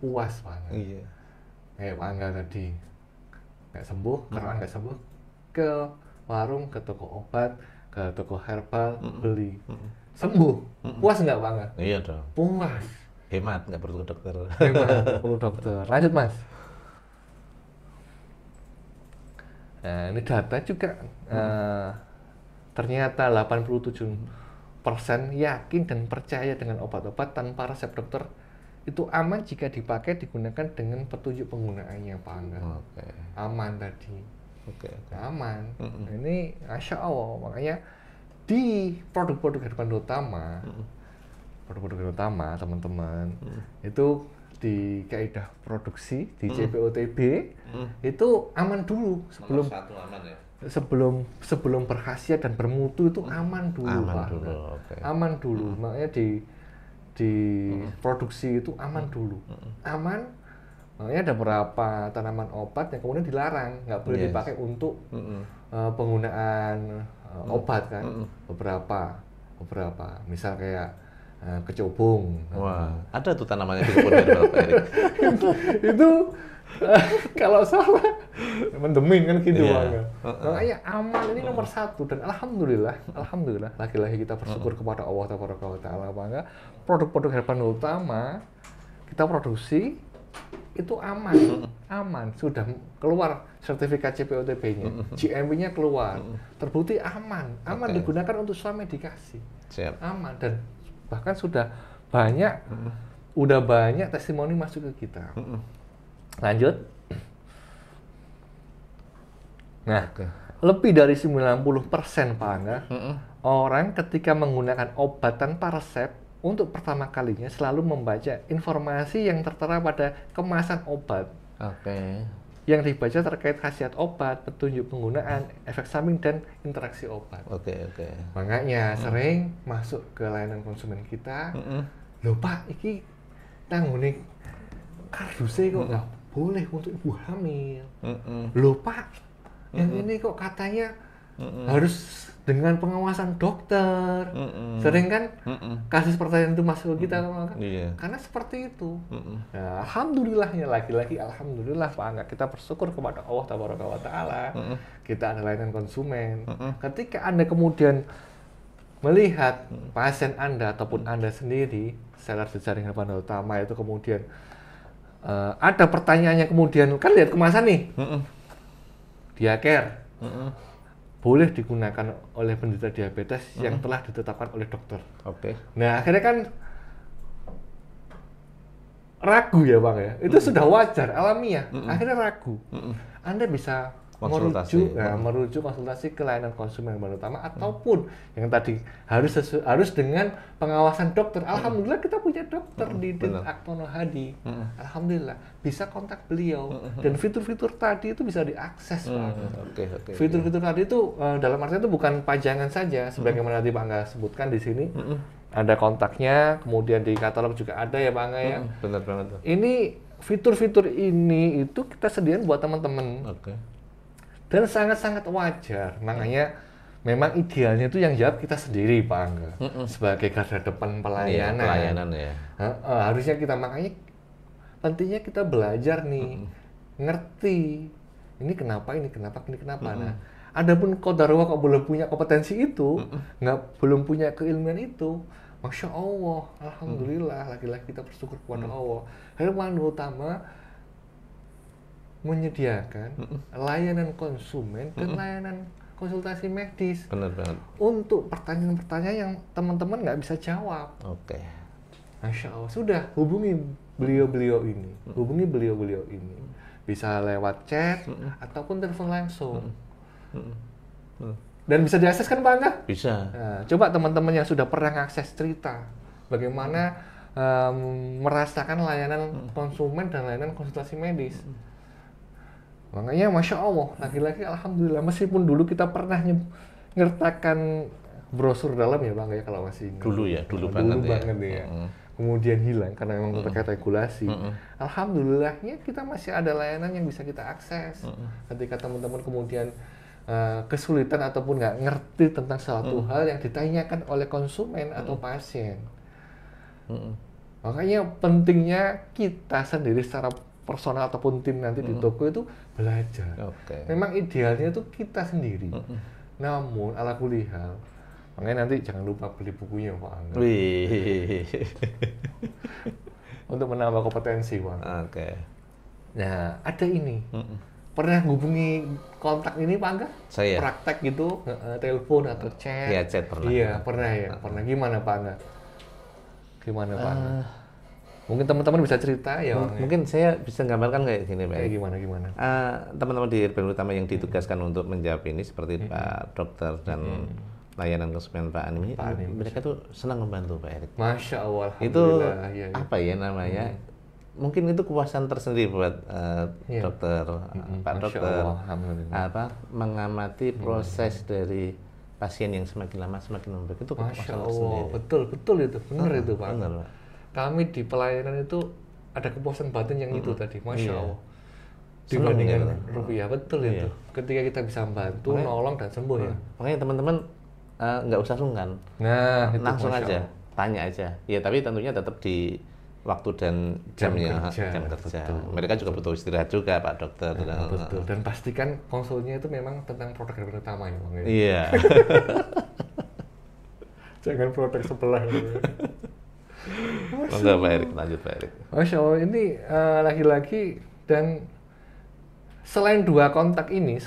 Puas banget. Iya. Kayak Pak Angga tadi, nggak sembuh, karena nggak sembuh, ke warung, ke toko obat, ke toko herbal, beli. Sembuh. Puas nggak Pak Angga? Iya dong. Puas. Hemat, nggak perlu ke dokter. Hebat, nggak perlu dokter. Lanjut Mas. Nah, ini data juga ternyata 87% yakin dan percaya dengan obat-obat tanpa resep dokter itu aman jika dipakai digunakan dengan petunjuk penggunaannya Pak Angga. Oke. Aman tadi. Oke. Aman. Nah, ini Masya Allah, makanya di produk-produk herbal utama, produk-produk utama teman-teman, itu di kaidah produksi di CPOTB itu aman dulu sebelum Nomor 1 aman ya. sebelum berkhasiat dan bermutu itu aman dulu Aman Pak. dulu, oke. Aman dulu, makanya di produksi itu aman dulu, aman. Makanya ada beberapa tanaman obat yang kemudian dilarang, nggak boleh Yes. dipakai untuk penggunaan obat kan. Beberapa, misal kayak kecubung. Wah, ada tuh tanamannya di kebun herbal Pak Erik. Itu kalau salah mendemin kan gitu Iya. Bang. Makanya aman ini nomor 1 dan alhamdulillah lagi-lagi kita bersyukur kepada Allah Taala Bang. Produk-produk herbal utama kita produksi itu aman, sudah keluar sertifikat CPOTB-nya, GMP-nya keluar, terbukti aman Oke. digunakan untuk swamedikasi, Siap. aman dan bahkan sudah banyak testimoni masuk ke kita. Lanjut. Nah, Oke. lebih dari 90% Pak Angga, orang ketika menggunakan obat tanpa resep untuk pertama kalinya selalu membaca informasi yang tertera pada kemasan obat Oke. yang dibaca terkait khasiat obat, petunjuk penggunaan, efek samping, dan interaksi obat. Oke. Makanya sering masuk ke layanan konsumen kita, loh Pak, iki tanggungnya kardusnya kok nggak boleh untuk ibu hamil. Loh Pak, yang ini kok katanya harus dengan pengawasan dokter. Sering kan kasus pertanyaan itu masuk ke kita, Iya. karena seperti itu. Nah, alhamdulillahnya lagi-lagi alhamdulillah Pak Angga, kita bersyukur kepada Allah Taala. Kita ada layanan konsumen. Ketika Anda kemudian melihat pasien Anda ataupun Anda sendiri seller jejaring herbal utama itu kemudian ada pertanyaannya, kemudian kan lihat kemasan nih, Diacare boleh digunakan oleh penderita diabetes yang telah ditetapkan oleh dokter. Oke. Nah, akhirnya kan ragu ya Bang ya, itu sudah wajar, alamiah. Akhirnya ragu. Anda bisa Konsultasi. merujuk konsultasi ke layanan konsumen herbal utama ataupun yang tadi harus dengan pengawasan dokter. Alhamdulillah kita punya dokter di Benar. Aktono Hadi. Alhamdulillah bisa kontak beliau dan fitur-fitur tadi itu bisa diakses Pak. Oke. Fitur-fitur tadi itu dalam artian itu bukan pajangan saja, sebagaimana tadi Pak Angga sebutkan di sini. Ada kontaknya, kemudian di katalog juga ada ya Pak Angga ya. Benar banget tuh. Ini fitur-fitur ini itu kita sediain buat teman-teman. Oke. Dan sangat-sangat wajar. Makanya memang idealnya itu yang jawab kita sendiri Pak Angga. Sebagai garda depan pelayanan. Iya, pelayanan ya. Harusnya kita, makanya pentingnya kita belajar nih. Ngerti. Ini kenapa. Nah, adapun qadarullah kok belum punya kompetensi itu, belum punya keilmuan itu, Masya Allah, alhamdulillah, lagi-lagi kita bersyukur kepada Allah. Herbal utama menyediakan layanan konsumen dan layanan konsultasi medis. Benar banget. Untuk pertanyaan-pertanyaan yang teman-teman nggak bisa jawab. Oke. Masya Allah, sudah hubungi beliau-beliau ini. Hubungi beliau-beliau ini. Bisa lewat chat ataupun telepon langsung. Dan bisa diakses kan Pak Angga? Bisa. Nah, coba teman-teman yang sudah pernah mengakses cerita bagaimana merasakan layanan konsumen dan layanan konsultasi medis. Makanya Masya Allah, lagi-lagi Alhamdulillah, meskipun dulu kita pernah nyertakan brosur dalam ya Bang ya, kalau masih ingat. Dulu banget ya. Kemudian hilang karena memang terkait regulasi. Alhamdulillahnya kita masih ada layanan yang bisa kita akses. Ketika teman-teman kemudian kesulitan ataupun nggak ngerti tentang suatu hal yang ditanyakan oleh konsumen atau pasien. Makanya pentingnya kita sendiri secara personal ataupun tim nanti di toko itu belajar. Memang idealnya itu kita sendiri. Namun ala kulli hal, makanya nanti jangan lupa beli bukunya Pak Angga. Untuk menambah kompetensi Pak. Nah, ada ini. Pernah hubungi kontak ini Pak Angga? Saya. Praktek gitu, telepon atau chat? Iya, chat pernah. Iya, pernah ya. Pernah. Gimana Pak Angga? Gimana Pak Angga? Mungkin teman-teman bisa cerita ya Bang. Mungkin saya bisa gambarkan kayak gini Pak. Gimana? Teman-teman di RBN Utama yang ditugaskan untuk menjawab ini seperti Pak Dokter dan layanan konsumen Pak Ani, mereka tuh senang membantu Pak Erik. Masya Allah. Itu apa ya namanya? Mungkin itu kepuasan tersendiri buat dokter, Pak Dokter. Apa mengamati proses dari pasien yang semakin lama semakin membaik, itu kepuasan tersendiri. Betul itu, benar itu Pak. Benar Pak. Kami di pelayanan itu ada kepuasan batin yang itu tadi, Masya Allah. Dibandingkan rupiah, betul itu. Ketika kita bisa membantu, nolong dan sembuh ya. Makanya teman-teman nggak usah sungkan. Nah, itu langsung aja, tanya aja. Ya tapi tentunya tetap di waktu dan jamnya, jam kerja. Mereka juga butuh istirahat juga Pak Dokter. Betul. Dan pastikan konsulnya itu memang tentang produk RBN Utama ya Bang. Iya. Jangan produk sebelah. Enggak Pak Erik, lanjut Pak Erik. Masya Allah, ini lagi-lagi dan selain dua kontak ini,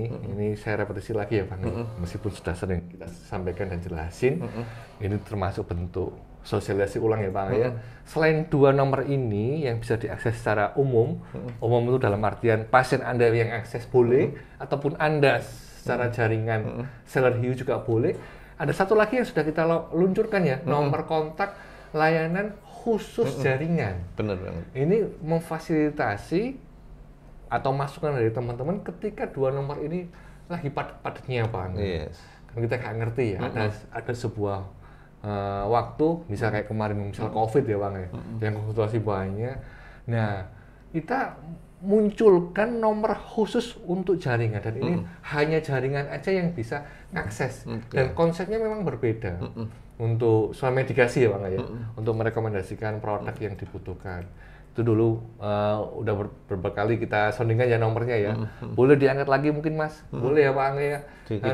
ini saya repetisi lagi ya Bang, meskipun sudah sering kita sampaikan dan jelasin, ini termasuk bentuk sosialisasi ulang ya Bang ya. Selain dua nomor ini yang bisa diakses secara umum, umum itu dalam artian pasien Anda yang akses boleh, ataupun Anda secara jaringan seller hiu juga boleh. Ada satu lagi yang sudah kita luncurkan ya, nomor kontak layanan khusus jaringan. Benar banget. Ini memfasilitasi atau masukan dari teman-teman ketika dua nomor ini lagi padat-padatnya Pak. Yes. Kan kita nggak ngerti ya, ada sebuah waktu, misal kayak kemarin, misal COVID ya Bang ya, yang konsultasi banyak. Nah, kita munculkan nomor khusus untuk jaringan, dan ini hanya jaringan aja yang bisa akses. Dan konsepnya memang berbeda. Untuk soal medikasi ya Bang ya, untuk merekomendasikan produk yang dibutuhkan. Itu dulu udah berkali kita soundingkan ya nomornya ya. Boleh diangkat lagi mungkin Mas? Boleh ya Pak Angga ya.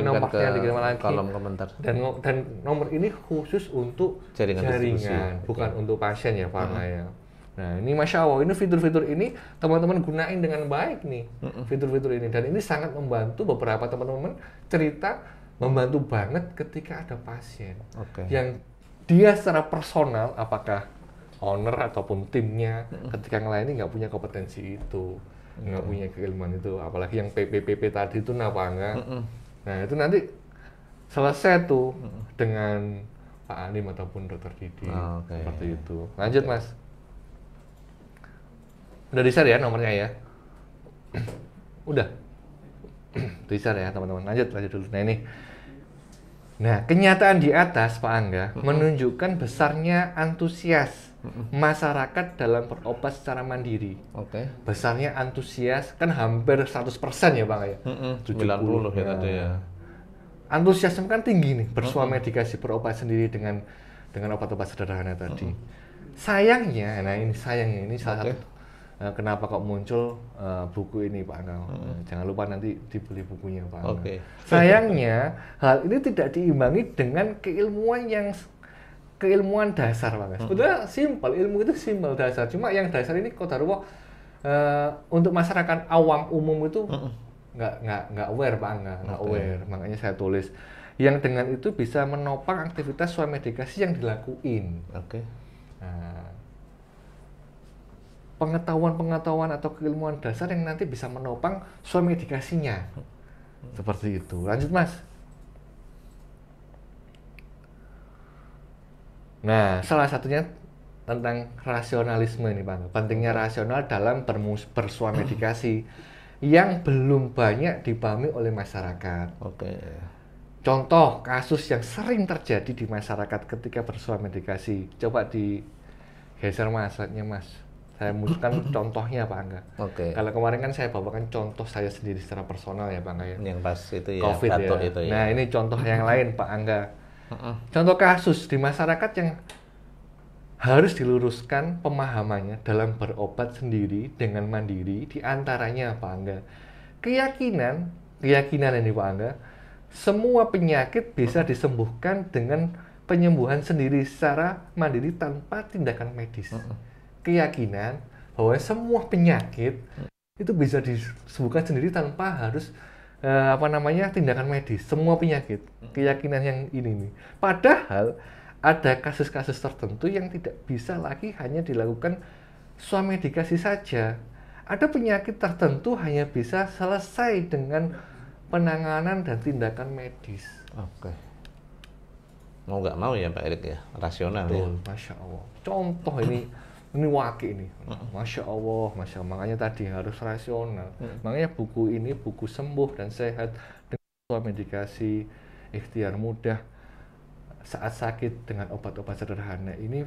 Nomornya dikirim lagi. Kolom komentar. Dan nomor ini khusus untuk jaringan, bukan untuk pasien ya Pak Angga ya. Nah ini Masya Allah, ini fitur-fitur ini teman-teman gunain dengan baik nih, fitur-fitur ini. Dan ini sangat membantu beberapa teman-teman cerita, membantu banget ketika ada pasien yang dia secara personal, apakah owner ataupun timnya, ketika ngelayani nggak punya kompetensi itu, nggak punya keilmuan itu, apalagi yang PPPP tadi itu apa enggak. Nah itu nanti selesai tuh dengan Pak Anim ataupun Dokter Didi, seperti itu. Lanjut Mas. Udah di-share ya nomornya ya? Udah? Di-share ya teman-teman. Lanjut dulu. Nah ini. Nah, kenyataan di atas Pak Angga menunjukkan besarnya antusias masyarakat dalam berobat secara mandiri. Besarnya antusias, kan hampir 100% ya Bang ya? 90 ya tadi ya. Antusiasme kan tinggi nih, bersuah medikasi, berobat sendiri dengan obat-obat sederhana tadi. Sayangnya, nah ini sayangnya, ini salah satu kenapa kok muncul buku ini Pak Angga. Jangan lupa nanti dibeli bukunya Pak Angga. Sayangnya hal ini tidak diimbangi dengan keilmuan dasar Pak Angga. Sebetulnya simpel, ilmu itu simpel dasar. Cuma yang dasar ini qadarullah Untuk masyarakat awam umum itu nggak aware Pak Angga, nggak aware. Makanya saya tulis yang dengan itu bisa menopang aktivitas swamedikasi yang dilakuin. Oke. Nah, pengetahuan atau keilmuan dasar yang nanti bisa menopang swamedikasinya. Seperti itu. Lanjut Mas. Nah, salah satunya tentang rasionalisme ini Pak. Pentingnya rasional dalam bersuamedikasi yang belum banyak dipahami oleh masyarakat. Oke. Contoh kasus yang sering terjadi di masyarakat ketika bersuamedikasi. Coba digeser Mas, slide-nya Mas. Saya munculkan contohnya Pak Angga. Oke. Kalau kemarin kan saya bawakan contoh saya sendiri secara personal ya Pak Angga ya. Yang pas itu ya, COVID batuk ya. itu ya. Nah, ini contoh yang lain Pak Angga. Contoh kasus di masyarakat yang harus diluruskan pemahamannya dalam berobat sendiri dengan mandiri, di antaranya Pak Angga. Keyakinan ini Pak Angga, semua penyakit bisa disembuhkan dengan penyembuhan sendiri secara mandiri tanpa tindakan medis. Keyakinan bahwa semua penyakit itu bisa disembuhkan sendiri tanpa harus tindakan medis. Semua penyakit, keyakinan yang ini nih. Padahal ada kasus-kasus tertentu yang tidak bisa lagi hanya dilakukan swamedikasi saja. Ada penyakit tertentu hanya bisa selesai dengan penanganan dan tindakan medis. Oke. Mau nggak mau ya Pak Erik ya, rasional. Betul, ya. Masya Allah. Contoh ini wakil ini. Masya Allah. Makanya tadi harus rasional. Makanya buku ini buku sembuh dan sehat dengan medikasi ikhtiar mudah saat sakit dengan obat-obat sederhana ini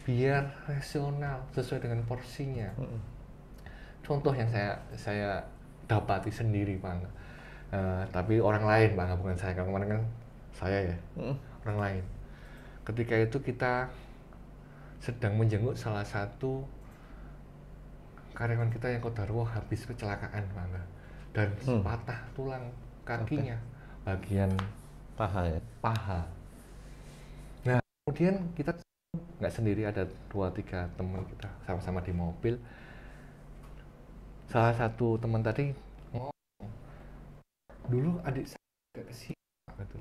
biar rasional sesuai dengan porsinya. Contoh yang saya dapati sendiri Pak. Tapi orang lain Pak, bukan saya. Kalau kemarin kan saya ya, orang lain. Ketika itu kita sedang menjenguk salah satu karyawan kita yang qadarullah habis kecelakaan Pak, dan patah tulang kakinya, bagian Paha ya. paha. Nah, kemudian kita nggak sendiri, ada 2-3 teman kita sama-sama di mobil. Salah satu teman tadi ngomong, dulu adik saya agak kesini gitu.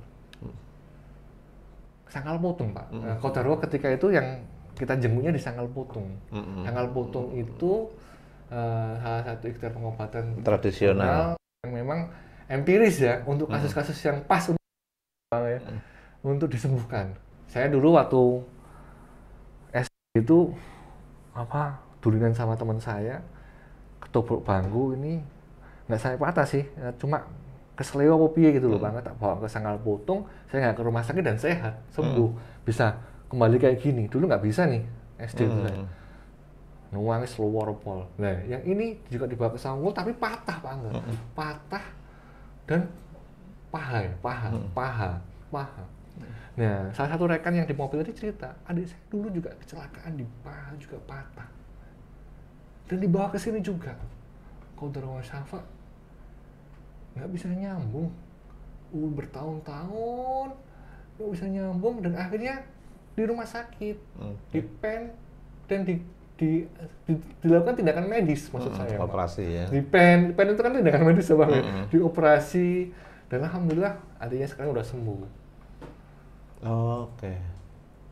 Sangkal putung Pak. Qadarullah ketika itu yang kita jenguknya di Sangkal Putung. Sangkal Putung itu salah satu ikhtiar pengobatan Tradisional yang memang empiris ya untuk kasus-kasus yang pas untuk disembuhkan. Saya dulu waktu SD itu duringan sama teman saya, ketobrak bangku ini nggak saya patah sih, cuma keseleo apa piye gitu loh Bang, tak bawa ke Sangkal Putung, saya nggak ke rumah sakit dan sehat, sembuh, bisa kembali kayak gini. Dulu nggak bisa nih SD itu saya. Nuangis luar pol. Nah, yang ini juga dibawa ke Sanggul tapi patah Pak Angga. Patah dan paha. Nah, salah satu rekan yang di mobil tadi cerita, adik saya dulu juga kecelakaan di paha juga patah. Dan dibawa ke sini juga. Qadarullah syafa nggak bisa nyambung. Bertahun-tahun nggak bisa nyambung dan akhirnya di rumah sakit, dipen dan dilakukan tindakan medis maksud saya. Operasi ya. Dipen itu kan tindakan medis ya Bang. Dioperasi dan alhamdulillah adiknya sekarang udah sembuh. Oke.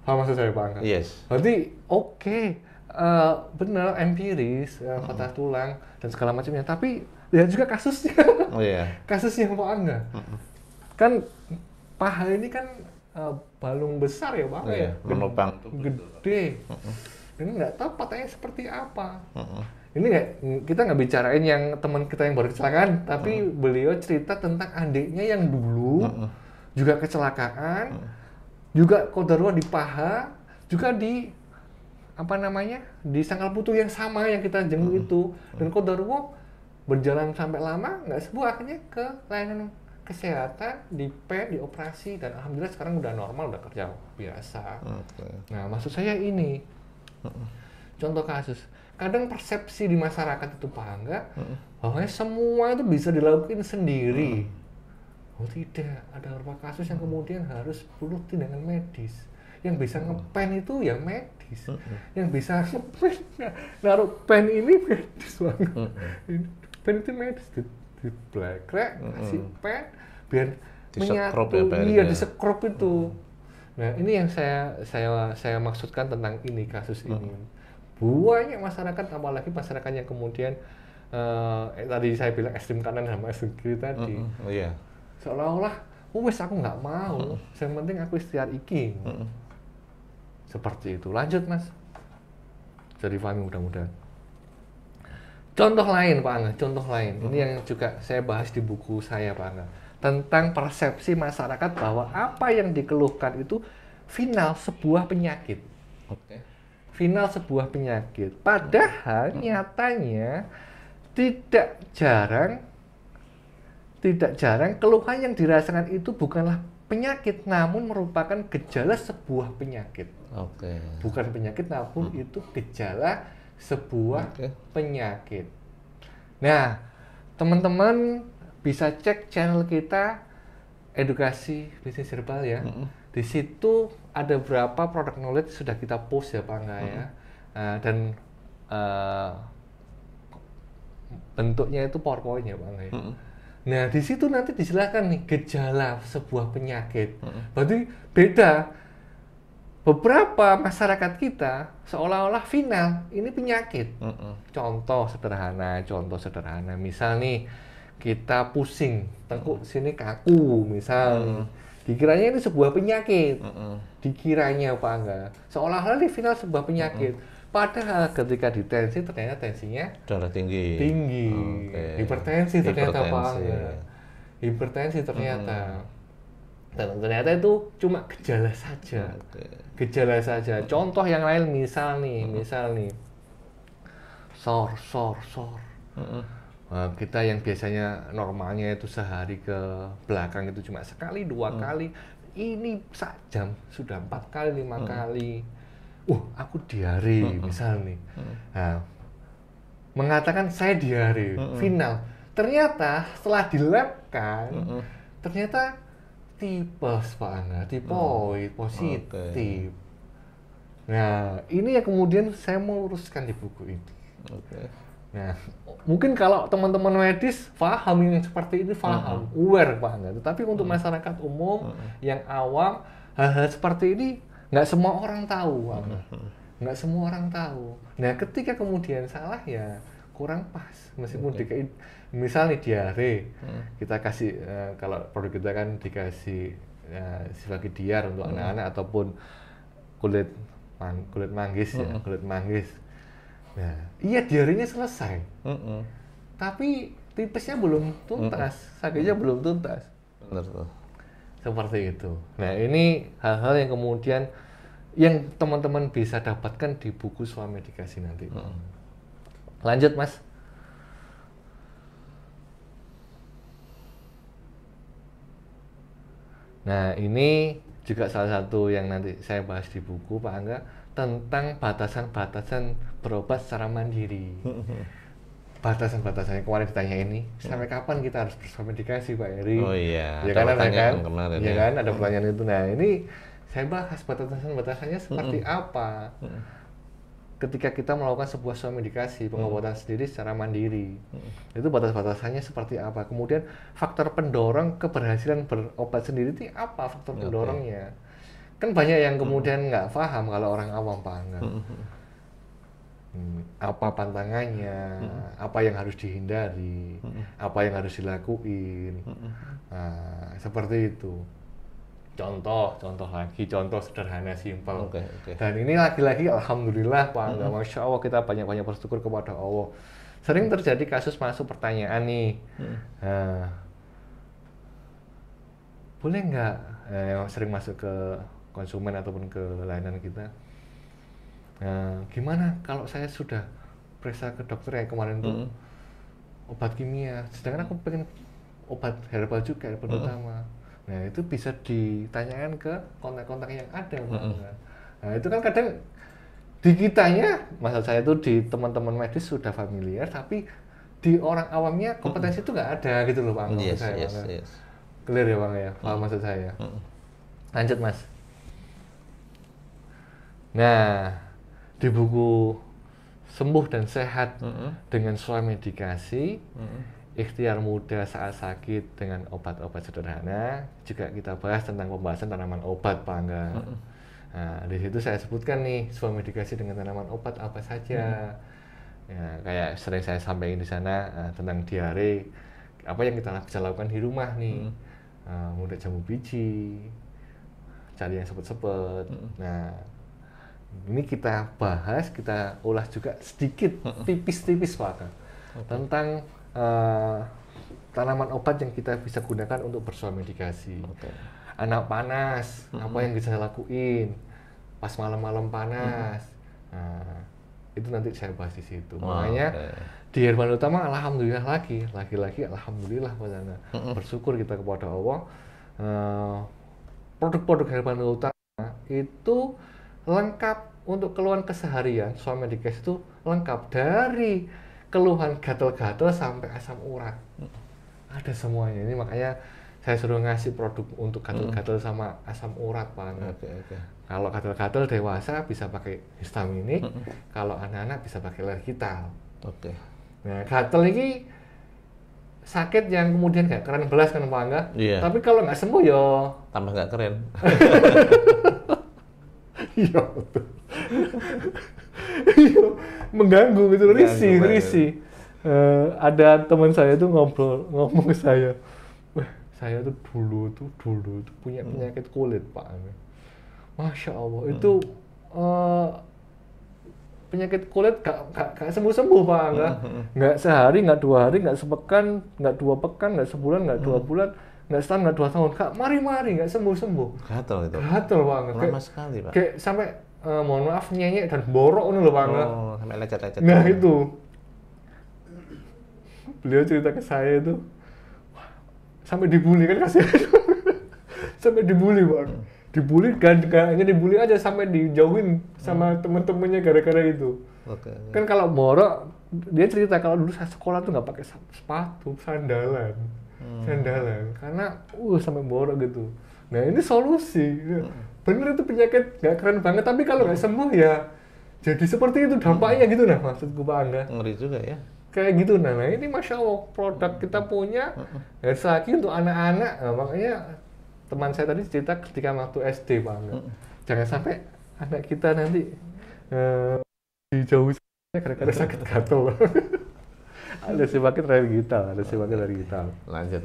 Paham maksud saya Pak Angga? Yes. Berarti benar empiris, patah tulang dan segala macamnya. Tapi lihat juga kasusnya. Oh iya. Kasusnya Pak Angga. Kan paha ini kan balung besar ya Pak, iya, menopang gede. Ini nggak tahu patahnya seperti apa. Ini kita nggak bicarain yang teman kita yang baru kecelakaan, tapi beliau cerita tentang adiknya yang dulu juga kecelakaan, juga qadarullah di paha, juga di di Sangkal Putung yang sama yang kita jenguk itu, dan qadarullah berjalan sampai lama nggak sembuh, akhirnya ke layanan kesehatan, dioperasi, dan alhamdulillah sekarang udah normal, udah kerja biasa. Nah, maksud saya ini contoh kasus. Kadang persepsi di masyarakat itu Pak Angga, bahwa semua itu bisa dilakukan sendiri. Oh tidak, ada beberapa kasus yang kemudian harus perlu tindakan medis. Yang bisa ngepen itu ya medis. Yang bisa ngepen, naruh pen ini medis banget. Pen itu medis, di blakrek, kasih pen, biar Disekrup menyatu. ya, Iya, disekrup itu. Nah, ini yang saya maksudkan tentang ini, kasus ini. Banyak masyarakat, apalagi masyarakat yang kemudian tadi saya bilang ekstrem kanan sama ekstrem kiri tadi. Iya. Seolah-olah, wes aku nggak mau, yang penting aku ikhtiar iki. Seperti itu. Lanjut, Mas. Jadi Fahmi mudah-mudahan. Contoh lain, Pak Angga, contoh lain. Ini yang juga saya bahas di buku saya, Pak Angga. Tentang persepsi masyarakat bahwa apa yang dikeluhkan itu final sebuah penyakit. Oke. Final sebuah penyakit. Padahal nyatanya tidak jarang keluhan yang dirasakan itu bukanlah penyakit, namun merupakan gejala sebuah penyakit. Oke. Bukan penyakit, namun itu gejala sebuah penyakit. Nah, teman-teman bisa cek channel kita Edukasi Bisnis Herbal ya. Di situ ada berapa produk knowledge sudah kita post ya Pak Angga ya. Dan bentuknya itu PowerPoint ya Pak Angga ya. Nah, di situ nanti dijelaskan nih gejala sebuah penyakit. Berarti beda. Beberapa masyarakat kita seolah-olah final ini penyakit. Contoh sederhana. Misal nih kita pusing, tengkuk sini kaku, misal. Dikiranya ini sebuah penyakit. Dikiranya Pak Angga. Seolah-olah ini final sebuah penyakit. Padahal ketika ditensi ternyata tensinya darah tinggi. Hipertensi ternyata Pak Angga. Hipertensi ternyata. Dan ternyata itu cuma gejala saja. Gejala saja. Contoh yang lain misal nih. Sor. Nah, kita yang biasanya normalnya itu sehari ke belakang itu cuma sekali, 2 kali. Ini jam sudah 4 kali, 5 kali. Aku diare misal nih. Nah, mengatakan saya diare, final. Ternyata setelah dilabkan, ternyata tipes Pak Angga, tipoid positif. Nah, ini yang kemudian saya mau luruskan di buku ini. Nah, mungkin kalau teman-teman medis paham yang seperti ini, aware Pak Angga. Tetapi untuk masyarakat umum yang awam, hal-hal seperti ini nggak semua orang tahu, Pak Angga. Nggak semua orang tahu. Nah, ketika kemudian salah ya kurang pas. Meskipun misal nih diare, kita kasih kalau produk kita kan dikasih sebagai diar untuk anak-anak ataupun kulit manggis ya, kulit manggis. Nah, iya diarenya selesai. Tapi tipesnya belum tuntas, sakitnya belum tuntas. Benar tuh. Seperti itu. Nah, ini hal-hal yang kemudian yang teman-teman bisa dapatkan di buku Swamedikasi nanti. Lanjut, Mas. Nah, ini juga salah satu yang nanti saya bahas di buku, Pak Angga, tentang batasan-batasan berobat secara mandiri. Batasan-batasannya kemarin ditanya ini, sampai kapan kita harus berswamedikasi, Pak Eri? Oh iya, ya ada kan, pertanyaan kemarin ya kan, ada pertanyaan itu. Nah, ini saya bahas batasan-batasannya seperti apa. Ketika kita melakukan sebuah swamedikasi, pengobatan sendiri secara mandiri, itu batas-batasannya seperti apa? Kemudian faktor pendorong keberhasilan berobat sendiri itu apa faktor pendorongnya? Kan banyak yang kemudian nggak paham kalau orang awam, Pak Angga. Apa pantangannya, apa yang harus dihindari, apa yang harus dilakuin. Nah, seperti itu. Contoh sederhana, simpel. Dan ini lagi-lagi alhamdulillah Pak Angga, Masya Allah kita banyak-banyak bersyukur kepada Allah. Sering terjadi kasus masuk pertanyaan nih, boleh nggak, yang sering masuk ke konsumen ataupun ke layanan kita, gimana kalau saya sudah periksa ke dokter yang kemarin tuh obat kimia, sedangkan aku pengen obat herbal juga, herbal utama. Nah, itu bisa ditanyakan ke kontak-kontak yang ada, Pak. Nah, itu kan kadang di kitanya, maksud saya itu di teman-teman medis sudah familiar, tapi di orang awamnya kompetensi itu nggak ada gitu loh, Pak. Yes. Clear ya, Bang ya? Paham maksud saya. Lanjut, Mas. Nah, di buku Sembuh dan Sehat dengan Sesuai Medikasi, Ikhtiar Muda Saat Sakit dengan Obat-obat Sederhana, juga kita bahas tentang pembahasan tanaman obat, Pak Angga. Nah, di situ saya sebutkan nih sesuai medikasi dengan tanaman obat apa saja. Ya, kayak sering saya sampaikan di sana tentang diare, apa yang kita bisa lakukan di rumah nih. Mudah jamu biji, cari yang sepet-sepet. Nah, ini kita bahas, kita ulas juga sedikit, tipis-tipis Pak Angga, tentang tanaman obat yang kita bisa gunakan untuk bersuai medikasi. Anak panas, apa yang bisa saya lakuin pas malam-malam panas. Nah, itu nanti saya bahas di situ. Makanya di Herbal Utama alhamdulillah lagi-lagi alhamdulillah bersyukur kita kepada Allah. Produk-produk Herbal Utama itu lengkap untuk keluhan keseharian. Sesuai medikasi itu lengkap dari keluhan gatal-gatal sampai asam urat. Ada semuanya. Ini makanya saya suruh ngasih produk untuk gatal-gatal sama asam urat, Pak. Kalau gatal-gatal dewasa bisa pakai histaminik, kalau anak-anak bisa pakai lergital. Nah, gatal ini sakit yang kemudian nggak keren belas kan, Pak Angga? Iya. Tapi kalau nggak sembuh ya tambah nggak keren. Iya, betul. Mengganggu gitu, risih. Ada teman saya tuh ngomong ke saya, saya tuh dulu tuh punya penyakit kulit, Pak. Masya Allah, itu penyakit kulit gak sembuh-sembuh, Pak. Nggak sehari, nggak 2 hari, nggak sepekan, nggak 2 pekan, nggak sebulan, nggak 2 bulan, nggak setahun, nggak 2 tahun. Kak, mari nggak sembuh-sembuh. Gatal itu. Gatal, Pak. Lama sekali, Pak. Kayak sampai mohon maaf nyenyek dan borok nih loh, Pak. Sampai lecet-lecet. Nah, itu. Beliau cerita ke saya itu sampai dibully kan, kasihan. Sampai dibully, Pak. Dibully kan, hanya dibully aja sampai dijauhin sama teman-temannya gara-gara itu. Kan kalau borok, dia cerita kalau dulu saya sekolah tuh nggak pakai sepatu, sandalan, karena sampai borok gitu. Nah, ini solusi. Bener itu penyakit nggak keren banget, tapi kalau nggak sembuh ya jadi seperti itu dampaknya gitu. Nah, maksudku, Pak Angga. Ngeri juga ya. Kayak gitu. Nah, ini Masya Allah produk kita punya lagi untuk anak-anak. Nah, makanya teman saya tadi cerita ketika waktu SD, Pak Angga. Jangan sampai anak kita nanti dijauhi gara-gara sakit gatal. Ada sifatnya lergital, Lanjut,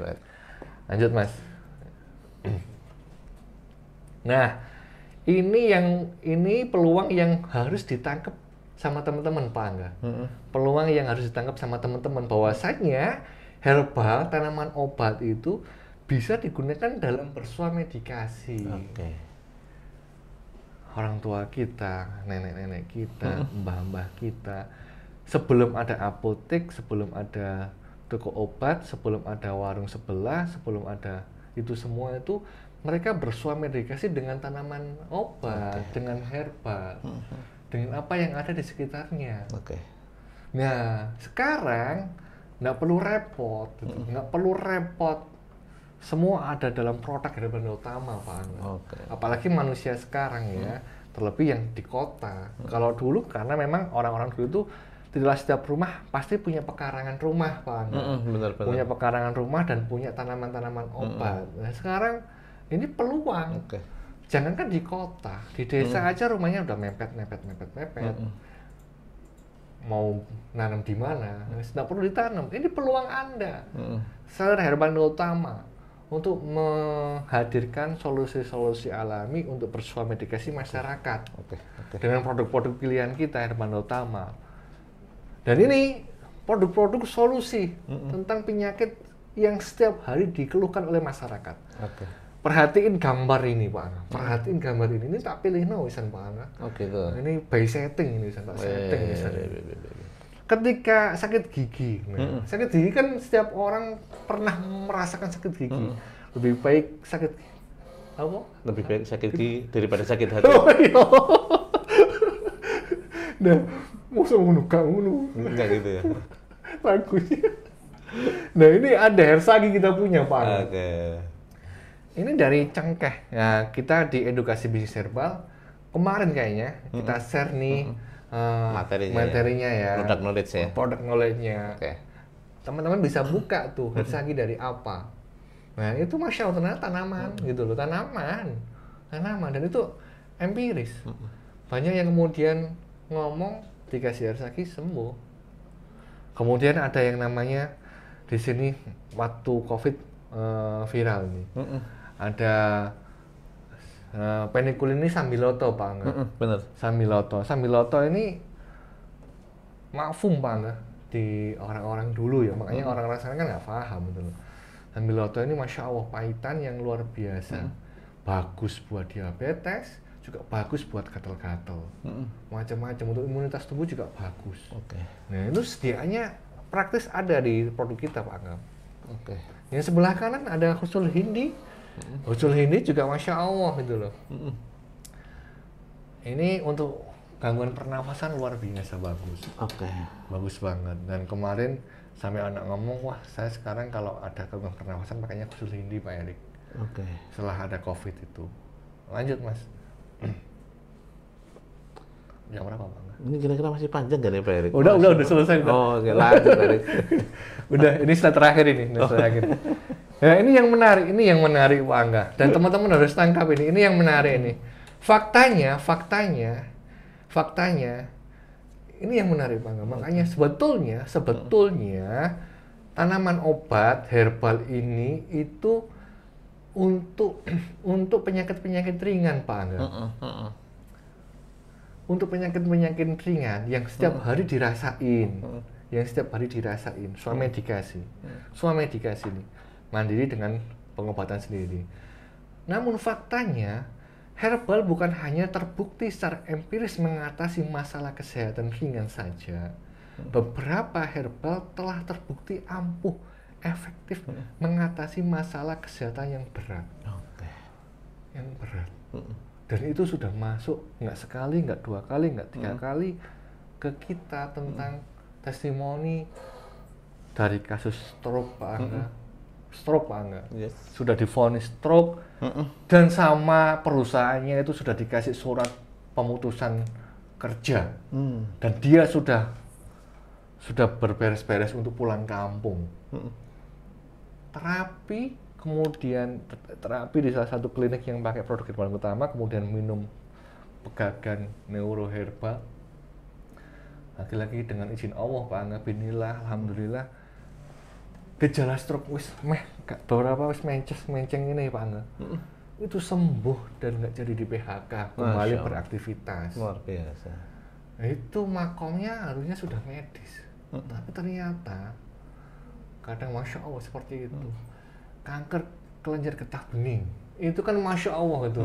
Mas. Nah, ini peluang yang harus ditangkap sama teman-teman, Pak Angga. Peluang yang harus ditangkap sama teman-teman bahwasanya herbal, tanaman obat itu bisa digunakan dalam bersuai medikasi. Orang tua kita, nenek-nenek kita, mbah-mbah kita, sebelum ada apotek, sebelum ada toko obat, sebelum ada warung sebelah, sebelum ada itu semua itu mereka bersuai medikasi dengan tanaman obat, dengan herbal, dengan apa yang ada di sekitarnya. Nah, sekarang nggak perlu repot, semua ada dalam produk Herbal Utama, Pak. Apalagi manusia sekarang ya, terlebih yang di kota. Kalau dulu karena memang orang-orang dulu itu tidak setiap rumah pasti punya pekarangan rumah, Pak. Benar. Punya pekarangan rumah dan punya tanaman-tanaman obat. Nah, sekarang ini peluang. Jangankan di kota, di desa aja rumahnya udah mepet. Mau nanam di mana, nggak perlu ditanam. Ini peluang Anda. Seller Herbal Utama untuk menghadirkan solusi-solusi alami untuk bersuai medikasi masyarakat. Dengan produk-produk pilihan kita Herbal Utama. Dan ini produk-produk solusi tentang penyakit yang setiap hari dikeluhkan oleh masyarakat. Perhatiin gambar ini, Pak. Ini tak pilih wisan, Pak. Ini by setting ini, tak setting misalnya. Ketika sakit gigi, sakit gigi kan setiap orang pernah merasakan sakit gigi. Lebih baik sakit apa? Lebih baik sakit gigi daripada sakit hati. Nah, musuh ngono. Enggak gitu ya. Bagusnya. Nah, ini ada hersagi kita punya, Pak. Ini dari cengkeh. Ya, kita di edukasi bisnis herbal kemarin kayaknya kita share nih materinya ya. Product knowledge ya. Product knowledge-nya. Oke. Teman-teman bisa buka tuh Hersaki dari apa. Nah itu Masya Allah ternyata tanaman gitu loh, tanaman dan itu empiris. Banyak yang kemudian ngomong dikasih Hersaki sembuh. Kemudian ada yang namanya di sini waktu COVID viral nih. Ada penikulin ini Sambiloto Pak Angga. Bener. Sambiloto ini mafhum Pak Angga di orang-orang dulu ya, makanya orang-orang sekarang kan nggak paham gitu loh. Sambiloto ini Masya Allah pahitan yang luar biasa. Bagus buat diabetes, juga bagus buat gatal-gatal. Macam-macam untuk imunitas tubuh juga bagus. Oke. Nah itu sediaannya praktis ada di produk kita Pak Angga. Oke. Yang sebelah kanan ada Husul Hindi. Husul Hindi juga Masya Allah gitu loh. Ini untuk gangguan pernafasan luar biasa bagus. Oke. Bagus banget. Dan kemarin sampai anak ngomong, wah saya sekarang kalau ada gangguan pernafasan pakainya Husul Hindi Pak Erik. Oke. Setelah ada COVID itu. Lanjut Mas. Yang berapa Pak? Ini kira-kira masih panjang gak nih Pak Erik? Udah selesai. Oh, oke, lanjut Erik. Udah, ini slide terakhir ini. Terakhir. Ya, ini yang menarik Pak Angga. Dan teman-teman harus tangkap ini. Ini yang menarik ini. Faktanya, ini yang menarik Pak Angga. Makanya sebetulnya tanaman obat herbal ini itu untuk penyakit-penyakit ringan Pak Angga. Untuk penyakit-penyakit ringan yang setiap hari dirasain, swamedikasi nih, mandiri dengan pengobatan sendiri. Namun faktanya, herbal bukan hanya terbukti secara empiris mengatasi masalah kesehatan ringan saja. Beberapa herbal telah terbukti ampuh, efektif mengatasi masalah kesehatan yang berat. Dan itu sudah masuk nggak sekali, nggak dua kali, nggak tiga kali ke kita tentang testimoni dari kasus stroke Pak Angga. Yes. Sudah divonis stroke dan sama perusahaannya itu sudah dikasih surat pemutusan kerja dan dia sudah berberes-beres untuk pulang kampung. Terapi di salah satu klinik yang pakai produk herbal utama, kemudian minum pegagan neuroherbal. Lagi-lagi dengan izin Allah Pak Angga, binillah, alhamdulillah, gejala stroke beberapa menceng ini Pak Angga, itu sembuh dan nggak jadi di PHK, kembali beraktivitas. Luar biasa. Itu makomnya harusnya sudah medis, tapi ternyata kadang Masya Allah seperti itu. Kanker kelenjar getah bening itu kan Masya Allah itu.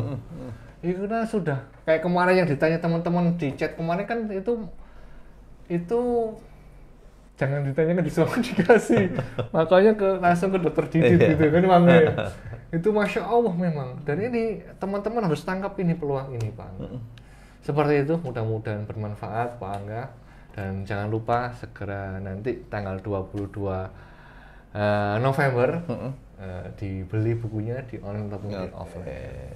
Itu kan sudah kayak kemarin yang ditanya teman-teman di chat kemarin kan itu jangan ditanyakan di soal dikasih, makanya langsung ke dokter Didit gitu kan makanya. Itu Masya Allah memang. Dan ini teman-teman harus tangkap ini peluang ini Pak Angga. Seperti itu, mudah-mudahan bermanfaat Pak Angga. Dan jangan lupa segera nanti tanggal 22 November dibeli bukunya di online ataupun di offline.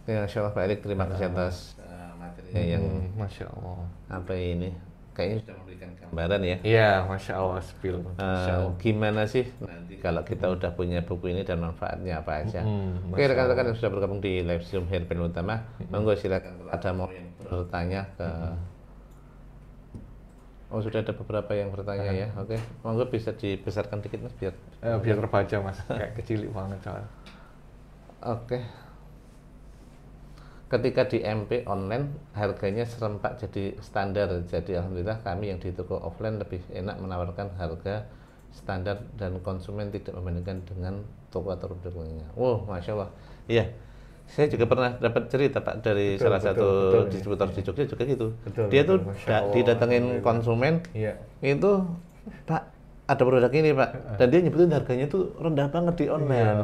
Ya, Masya Allah Pak Erik, terima kasih atas materinya yang Masya Allah. Apa ini? Kayaknya sudah memberikan gambaran ya. Iya, Masya Allah, spill. Gimana sih nanti kalau kita udah punya buku ini dan manfaatnya apa aja? Oke, rekan-rekan yang sudah bergabung di live Zoom Herbal Utama, monggo silakan kalau ada mau yang bertanya ke. Oh, sudah ada beberapa yang bertanya ya. Oke, monggo bisa dibesarkan dikit Mas biar terbaca Mas, kayak kecil banget soalnya. Oke. Ketika di MP online harganya serempak jadi standar, jadi alhamdulillah kami yang di toko offline lebih enak menawarkan harga standar dan konsumen tidak membandingkan dengan toko atau produk lainnya. Wow, Masya Allah. Iya, saya juga pernah dapat cerita Pak dari salah satu distributor di Jogja juga gitu. Dia tuh didatengin konsumen, itu Pak ada produk ini Pak, dan dia nyebutin harganya tuh rendah banget di online.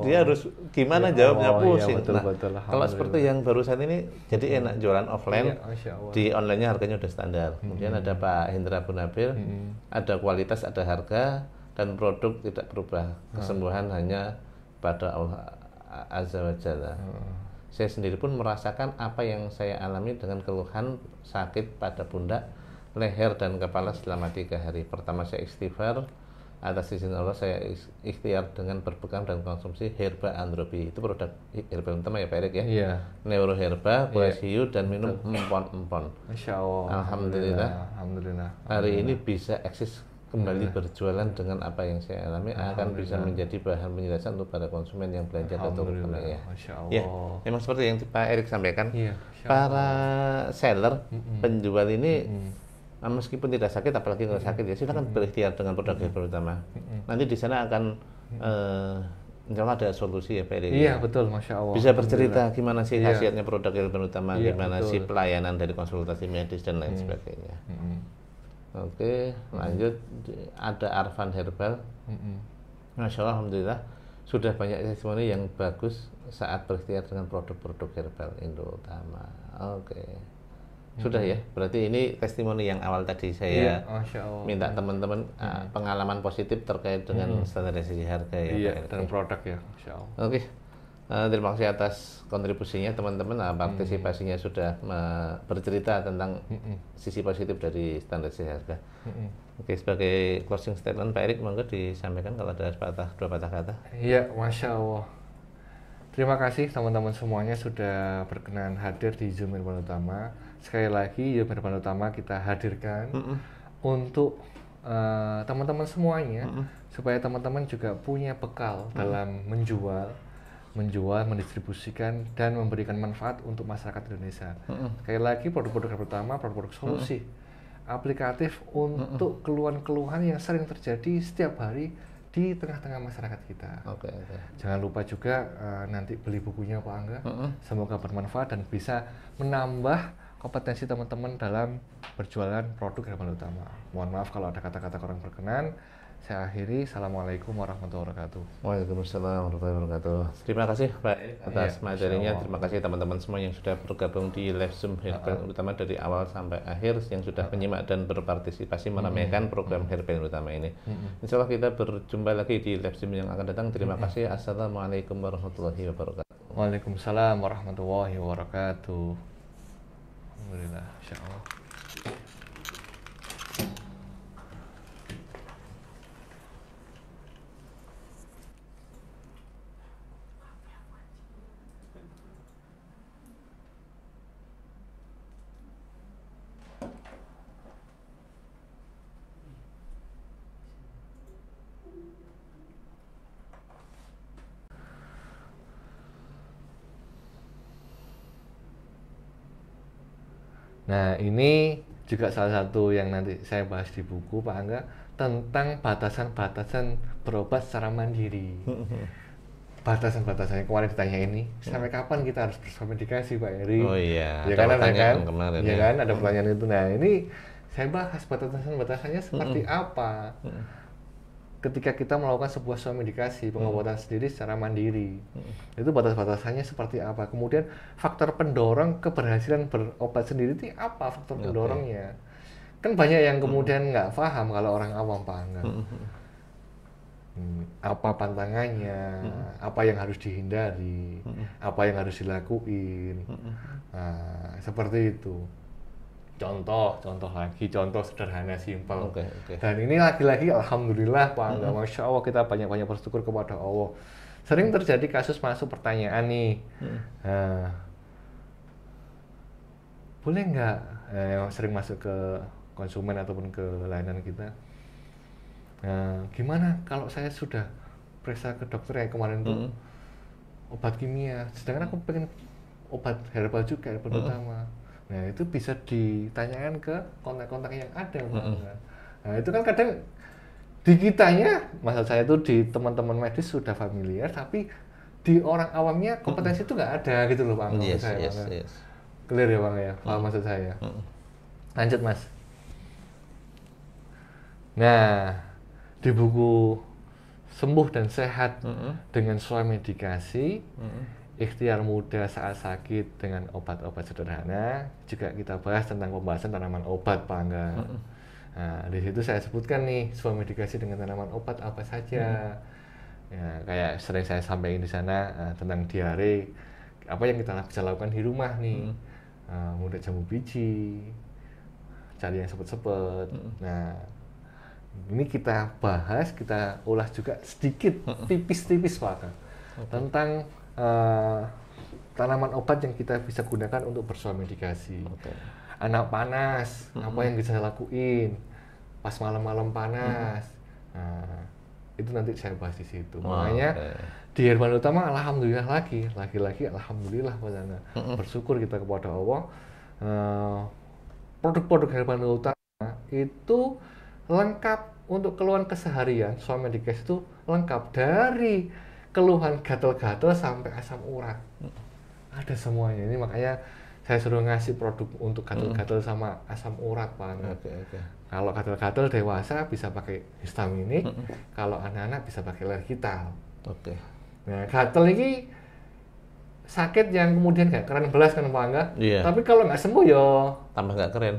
Dia harus gimana jawabnya pusing. Kalau seperti yang barusan ini, jadi enak jualan offline, di onlinenya harganya udah standar. Kemudian ada Pak Hendra Bunabil, ada kualitas, ada harga, dan produk tidak berubah. Kesembuhan hanya pada Allah Azza wa Jalla. Saya sendiri pun merasakan apa yang saya alami dengan keluhan sakit pada pundak, leher dan kepala selama 3 hari. Pertama saya istighfar, atas izin Allah saya ikhtiar dengan berpegang dan konsumsi herba androbi. Itu produk herba utama ya Pak Erik ya? Iya. Neuro herba, kuas hiu dan minum empon-empon. Masya Allah. Alhamdulillah. Alhamdulillah. Hari ini bisa eksis kembali berjualan dengan apa yang saya alami, akan bisa menjadi bahan penjelasan untuk para konsumen yang belanja ke toko kami ya. Masya Allah. Ya, memang seperti yang Pak Erik sampaikan, Iya, para seller, penjual ini meskipun tidak sakit, apalagi kalau sakit ya silakan berikhtiar dengan produk herbal utama. Nanti di sana akan insya Allah ada solusi ya Pak Erik. Iya betul, Masya Allah. Bisa bercerita gimana sih khasiatnya produk herbal utama, gimana betul. sih pelayanan dari konsultasi medis dan lain sebagainya. Oke, lanjut. Ada Arfan Herbal. Masya Allah, alhamdulillah sudah banyak testimoni yang bagus saat berikhtiar dengan produk-produk herbal Indo Utama. Oke, sudah ya. Berarti ini testimoni yang awal tadi saya minta teman-teman pengalaman positif terkait dengan standarisasi harga ya. Iya, dan produk ya, Masya Allah. Oke. Terima kasih atas kontribusinya teman-teman, partisipasinya sudah bercerita tentang sisi positif dari standarisasi harga. Oke, sebagai closing statement Pak Erik, monggo disampaikan kalau ada dua patah kata. Iya, Masya Allah. Terima kasih teman-teman semuanya sudah berkenan hadir di Zoom Herbal Utama. Sekali lagi Zoom Herbal Utama kita hadirkan untuk teman-teman semuanya, supaya teman-teman juga punya bekal dalam menjual, mendistribusikan, dan memberikan manfaat untuk masyarakat Indonesia. Sekali lagi, produk-produk pertama, produk-produk solusi aplikatif untuk keluhan-keluhan yang sering terjadi setiap hari di tengah-tengah masyarakat kita. Jangan lupa juga nanti beli bukunya Pak Angga. Semoga bermanfaat dan bisa menambah kompetensi teman-teman dalam berjualan produk herbal utama. Mohon maaf kalau ada kata-kata kurang berkenan. Saya akhiri. Assalamualaikum warahmatullahi wabarakatuh. Waalaikumsalam warahmatullahi wabarakatuh. Terima kasih Pak atas materinya. Terima kasih teman-teman semua yang sudah bergabung di live Zoom Herbal Utama dari awal sampai akhir, yang sudah menyimak dan berpartisipasi meramaikan program Herbal Utama ini. Insya Allah kita berjumpa lagi di live Zoom yang akan datang. Terima kasih. Assalamualaikum warahmatullahi wabarakatuh. Waalaikumsalam warahmatullahi wabarakatuh. Alhamdulillah. Insya Allah. Nah, ini juga salah satu yang nanti saya bahas di buku Pak Angga, tentang batasan-batasan berobat secara mandiri. Batasan-batasannya kemarin ditanya ini, sampai kapan kita harus bermedikasi Pak Eri? Oh iya, ya kan, ada kan? Kemarin, ya kan, ada pertanyaan itu. Nah, ini saya bahas batasan-batasannya seperti apa ketika kita melakukan sebuah medikasi pengobatan sendiri secara mandiri. Itu batas-batasannya seperti apa. Kemudian faktor pendorong keberhasilan berobat sendiri itu apa faktor pendorongnya. Kan banyak yang kemudian nggak paham kalau orang awam Pak Angga. Apa pantangannya, apa yang harus dihindari, apa yang harus dilakuin. Nah, seperti itu. Contoh sederhana, simpel. Dan ini lagi-lagi alhamdulillah Pak Angga, Masya Allah kita banyak-banyak bersyukur kepada Allah. Sering terjadi kasus masuk pertanyaan nih, boleh nggak sering masuk ke konsumen ataupun ke layanan kita, gimana kalau saya sudah periksa ke dokter yang kemarin tuh obat kimia, sedangkan aku pengen obat herbal juga, herbal utama. Nah, itu bisa ditanyakan ke kontak-kontak yang ada, Pak. Nah, itu kan kadang di kitanya, maksud saya itu di teman-teman medis sudah familiar, tapi di orang awamnya kompetensi itu nggak ada gitu loh, Pak. Yes. Clear ya, Bang ya? Paham maksud saya. Lanjut, Mas. Nah, di buku Sembuh dan Sehat dengan Swamedikasi, Ikhtiar Muda Saat Sakit dengan Obat-obat Sederhana, juga kita bahas tentang pembahasan tanaman obat, Pak Angga. Nah, di situ saya sebutkan nih swamedikasi dengan tanaman obat apa saja. Ya, kayak sering saya sampaikan di sana tentang diare, apa yang kita bisa lakukan di rumah nih. Mudah jamu biji, cari yang sepet-sepet. Nah, ini kita bahas, kita ulas juga sedikit, tipis-tipis Pak Aga, tentang tanaman obat yang kita bisa gunakan untuk bersua medikasi. Anak panas, apa yang bisa saya lakuin pas malam-malam panas. Nah, itu nanti saya bahas di situ. Makanya di Herban Utama alhamdulillah lagi-lagi alhamdulillah Pak Aga. Bersyukur kita kepada Allah. Produk-produk Herban Utama itu lengkap untuk keluhan keseharian. Bersua medikasi itu lengkap dari keluhan gatal-gatal sampai asam urat. Ada semuanya. Ini makanya saya suruh ngasih produk untuk gatal-gatal sama asam urat Pak. Kalau gatal-gatal dewasa bisa pakai histaminik, kalau anak-anak bisa pakai lergital. Nah, gatal ini sakit yang kemudian gak keren belas kan Pak Angga? Tapi kalau nggak sembuh ya tambah nggak keren.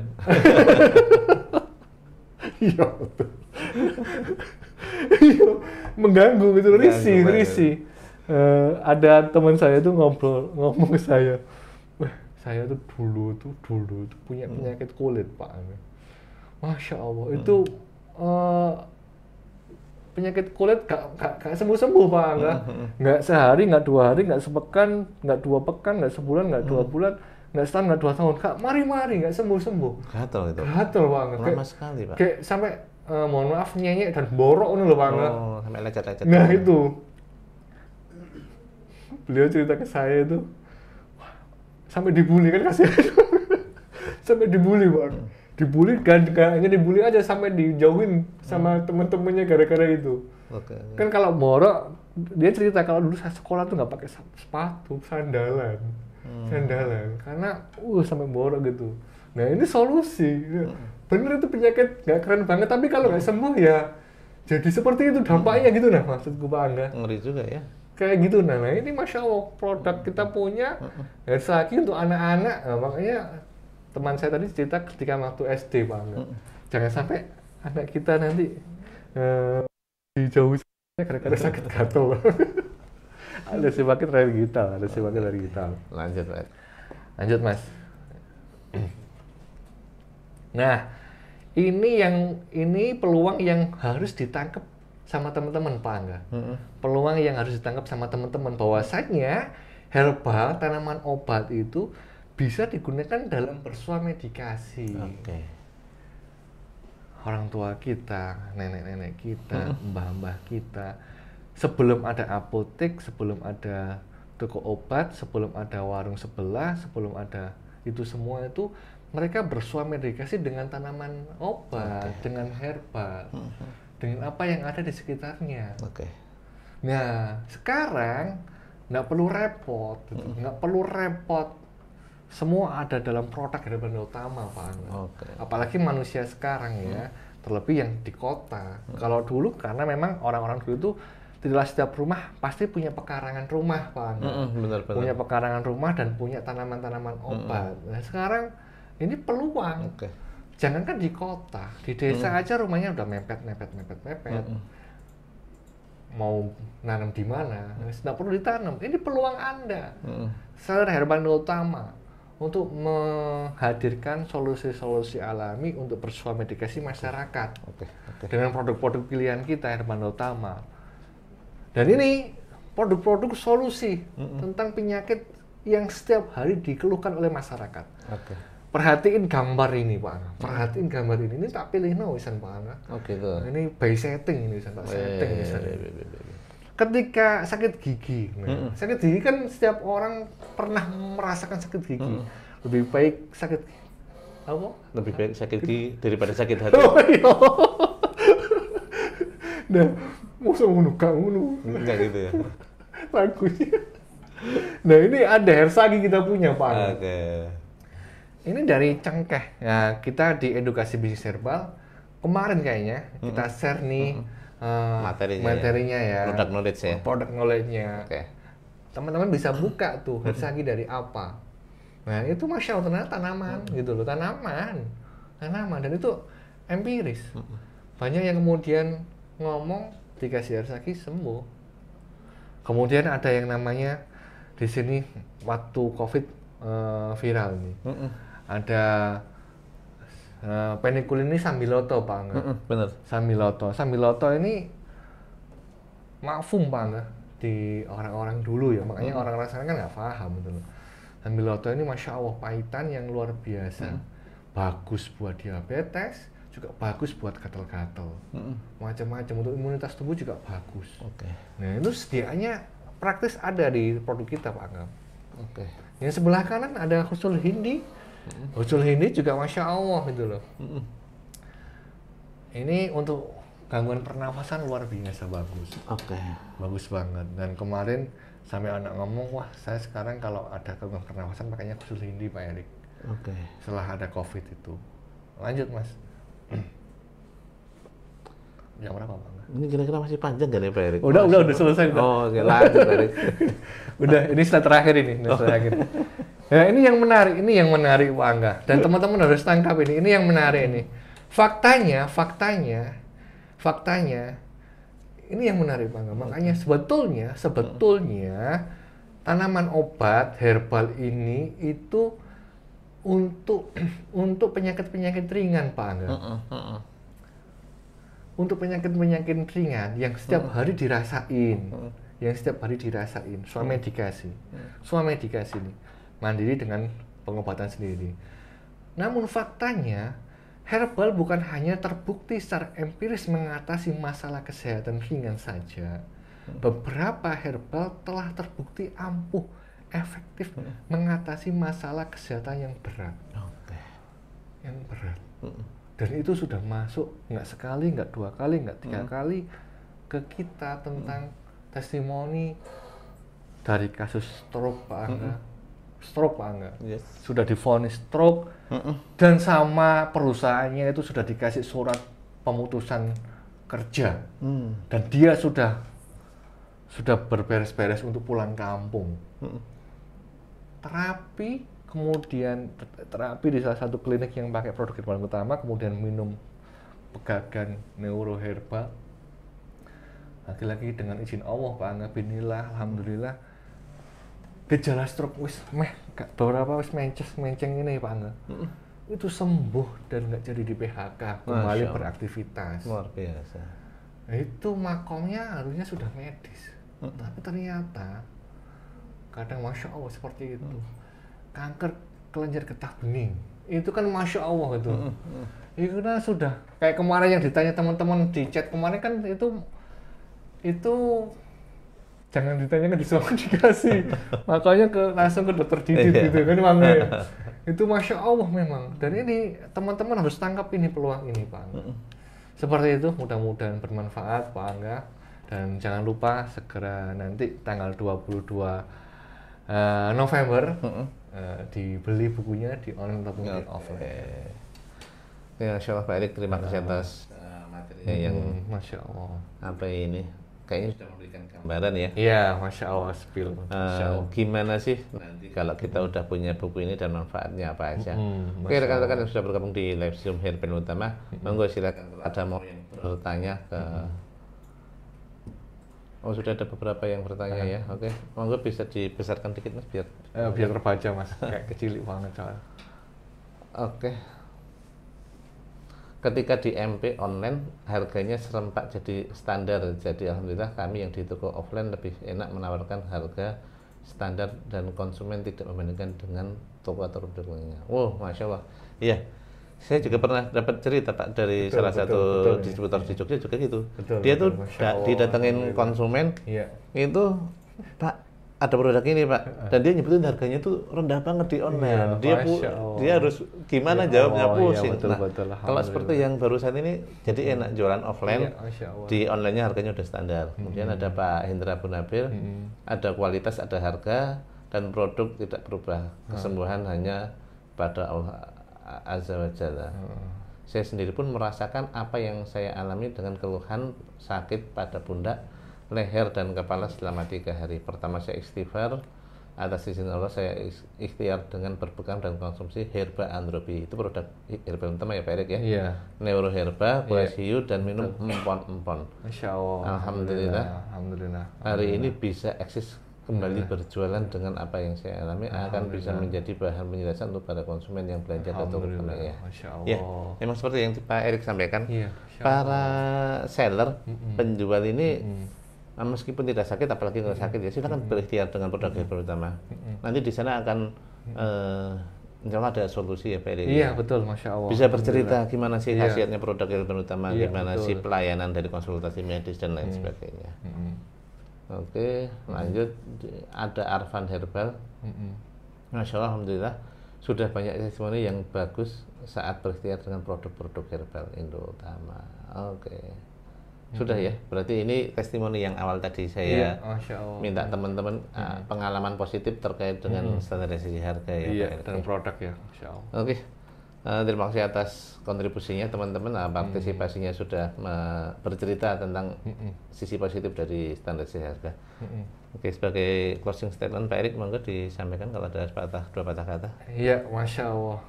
Iya betul. Mengganggu gitu, risih. Ada teman saya tuh ngomong ke saya, wah saya tuh dulu tuh punya penyakit kulit Pak. Masya Allah itu penyakit kulit gak sembuh Pak, nggak sehari, nggak 2 hari, nggak sepekan, nggak 2 pekan, nggak sebulan, nggak 2 bulan, nggak setahun, nggak 2 tahun, kak mari nggak sembuh. Gatal itu. Gatal Pak. Lama sekali Pak. Kayak sampai mohon maaf nyenyek dan borok nih loh Pak. Sampai lecet-lecet. Nah itu beliau cerita ke saya itu sampai dibully kan kasihan. Sampai dibully Pak. Dibully kan hanya dibully aja sampai dijauhin sama temen-temennya gara-gara itu. Kan kalau borok, dia cerita kalau dulu saya sekolah tuh nggak pakai sepatu, sandalan, karena sampai borok gitu. Nah ini solusi. Bener itu penyakit nggak keren banget, tapi kalau nggak sembuh ya jadi seperti itu dampaknya gitu nah maksudku Pak Angga. Ngeri juga ya. Kayak gitu nah ini Masya Allah produk kita punya lagi untuk anak-anak. Nah, makanya teman saya tadi cerita ketika waktu SD Pak Angga. Jangan sampai anak kita nanti dijauhi gara-gara sakit gatal. Ada sifatnya lergital. Lanjut Mas. Nah, ini peluang yang harus ditangkap sama teman-teman Pak Angga. Peluang yang harus ditangkap sama teman-teman bahwasanya herbal, tanaman obat itu bisa digunakan dalam bersua medikasi. Orang tua kita, nenek-nenek kita, mbah-mbah kita, sebelum ada apotek, sebelum ada toko obat, sebelum ada warung sebelah, sebelum ada itu semua itu mereka bersua medikasi dengan tanaman obat, dengan herbal, dengan apa yang ada di sekitarnya. Nah, sekarang nggak perlu repot, semua ada dalam produk Herban Utama Pak. Apalagi manusia sekarang ya, terlebih yang di kota. Kalau dulu karena memang orang-orang dulu itu tidak setiap rumah pasti punya pekarangan rumah Pak. Punya pekarangan rumah dan punya tanaman-tanaman obat. Nah sekarang ini peluang. Jangankan di kota, di desa aja rumahnya udah mepet. Mau nanam di mana, nggak perlu ditanam. Ini peluang Anda. Seller Herban Utama untuk menghadirkan solusi-solusi alami untuk bersua medikasi masyarakat dengan produk-produk pilihan kita Herban Utama. Dan ini produk-produk solusi tentang penyakit yang setiap hari dikeluhkan oleh masyarakat. Perhatiin gambar ini Pak. Ini tak pilih wisan Pak. Ini by setting ini wisan tak setting wisan. Ketika sakit gigi, sakit gigi kan setiap orang pernah merasakan sakit gigi. Lebih baik sakit apa? Lebih baik sakit gigi daripada sakit hati. Nah, musuh gak ngono. Enggak gitu ya. Lagunya. Nah, ini ada hersagi kita punya, Pak. Ini dari cengkeh. Ya, kita di edukasi bisnis herbal kemarin kayaknya kita share nih materinya ya. Product knowledge-nya. Teman-teman bisa buka tuh hersagi dari apa. Nah, itu Masya Allah ternyata tanaman gitu loh, tanaman dan itu empiris. Banyak yang kemudian ngomong dikasih hersagi sembuh. Kemudian ada yang namanya di sini waktu COVID viral nih. Ada Penikulin ini Sambiloto Pak Angga. Bener. Sambiloto ini mafum Pak Angga di orang-orang dulu ya, makanya orang-orang sana kan nggak paham gitu loh. Sambiloto ini Masya Allah pahitan yang luar biasa, bagus buat diabetes, juga bagus buat gatal-gatal, macam-macam, untuk imunitas tubuh juga bagus. Nah itu sediaannya praktis ada di produk kita Pak Angga. Yang sebelah kanan ada Husul Hindi. Husul Hindi juga Masya Allah gitu loh. Ini untuk gangguan pernafasan luar biasa bagus. Bagus banget. Dan kemarin sampai anak ngomong, wah saya sekarang kalau ada gangguan pernafasan pakainya Husul Hindi Pak Erik. Setelah ada COVID itu. Lanjut Mas. Jam berapa Pak? Ini kira-kira masih panjang nggak nih Pak Erik? Udah selesai. Oke, lanjut Erik. Udah, ini slide terakhir ini. Ya, ini yang menarik Pak Angga. Dan teman-teman harus tangkap ini yang menarik ini. Faktanya, ini yang menarik Pak Angga. Makanya sebetulnya tanaman obat herbal ini itu untuk penyakit-penyakit ringan Pak Angga. Untuk penyakit-penyakit ringan yang setiap hari dirasain, swamedikasi nih, mandiri dengan pengobatan sendiri. Namun faktanya, herbal bukan hanya terbukti secara empiris mengatasi masalah kesehatan ringan saja. Beberapa herbal telah terbukti ampuh, efektif mengatasi masalah kesehatan yang berat. Dan itu sudah masuk nggak sekali, nggak 2 kali, nggak 3 kali ke kita tentang testimoni dari kasus stroke Pak Angga. Sudah divonis stroke dan sama perusahaannya itu sudah dikasih surat pemutusan kerja dan dia sudah berberes-beres untuk pulang kampung. Terapi di salah satu klinik yang pakai produk herbal utama, kemudian minum pegagan neuroherbal. Lagi-lagi dengan izin Allah Pak Angga, binillah, alhamdulillah, gejala stroke beberapa menceng ini Pak Angga, itu sembuh dan nggak jadi di PHK, kembali beraktivitas. Luar biasa. Nah, itu makomnya harusnya sudah medis, tapi ternyata kadang Masya Allah seperti itu. Kanker kelenjar getah bening itu kan Masya Allah gitu. Itu kan sudah kayak kemarin yang ditanya teman-teman di chat kemarin kan itu jangan ditanya kan disuruh dikasih, makanya langsung ke dokter Didit gitu kan makanya. Itu Masya Allah memang. Dan ini teman-teman harus tangkap ini peluang ini Pak Angga. Seperti itu, mudah-mudahan bermanfaat Pak Angga. Dan jangan lupa segera nanti tanggal 22 November dibeli bukunya di online ataupun di offline. Ya, Masya Allah Pak Erik, terima kasih atas materinya yang Masya Allah. Apa ini? Kayaknya sudah memberikan gambaran ya. Iya, Masya Allah, spill. Gimana sih nanti kalau kita udah punya buku ini dan manfaatnya apa aja? Oke, rekan-rekan yang sudah bergabung di live stream Herbal Utama, monggo silakan kalau ada mau yang bertanya ke Oh, sudah ada beberapa yang bertanya ya. Oke. Monggo bisa dibesarkan dikit Mas biar terbaca Mas. Kayak kecil banget soalnya. Oke. Ketika di MP online harganya serempak jadi standar. Jadi alhamdulillah kami yang di toko offline lebih enak menawarkan harga standar dan konsumen tidak membandingkan dengan toko atau produk lainnya. Wow, Masya Allah. Iya. Saya juga pernah dapat cerita Pak dari salah satu distributor di Jogja juga gitu. Dia tuh didatengin konsumen, itu Pak ada produk ini Pak, dan dia nyebutin harganya tuh rendah banget di online. Dia harus gimana jawabnya pusing. Kalau seperti yang barusan ini, jadi enak jualan offline, di onlinenya harganya udah standar. Kemudian ada Pak Hendra Bunabil, ada kualitas, ada harga, dan produk tidak berubah. Kesembuhan hanya pada Allah Azza wa Jalla. Saya sendiri pun merasakan apa yang saya alami dengan keluhan sakit pada pundak, leher dan kepala selama 3 hari. Pertama saya istighfar, atas izin Allah saya ikhtiar dengan berpegang dan konsumsi herba androbi. Itu produk herba utama ya Pak Erik ya. Iya. Neuroherba, kuas hiu dan minum empon-empon. Masya Allah. Alhamdulillah. Hari ini bisa eksis kembali berjualan dengan apa yang saya alami akan bisa menjadi bahan penjelasan untuk para konsumen yang belanja ke toko kami ya. Masya Allah. Ya, memang seperti yang Pak Erik sampaikan, Iya, para seller, penjual ini meskipun tidak sakit, apalagi kalau sakit ya silakan berikhtiar dengan produk herbal utama. Nanti di sana akan insya Allah ada solusi ya Pak Erik. Iya betul, Masya Allah. Bisa bercerita gimana sih khasiatnya produk herbal utama, Iya, gimana betul. sih pelayanan dari konsultasi medis dan lain sebagainya. Oke, lanjut ada Arfan Herbal. Masya Allah, alhamdulillah sudah banyak testimoni yang bagus saat berikhtiar dengan produk-produk herbal Indo Utama. Oke, sudah ya. Berarti ini testimoni yang awal tadi saya Masya Allah. minta teman-teman pengalaman positif terkait dengan standarisasi harga ya. Iya, Pak Erik. dan produk ya, Masya Allah. Oke. Terima kasih atas kontribusinya teman-teman, partisipasinya sudah bercerita tentang sisi positif dari standarisasi harga. Oke, sebagai closing statement Pak Erik, monggo disampaikan kalau ada dua patah kata. Iya, Masya Allah.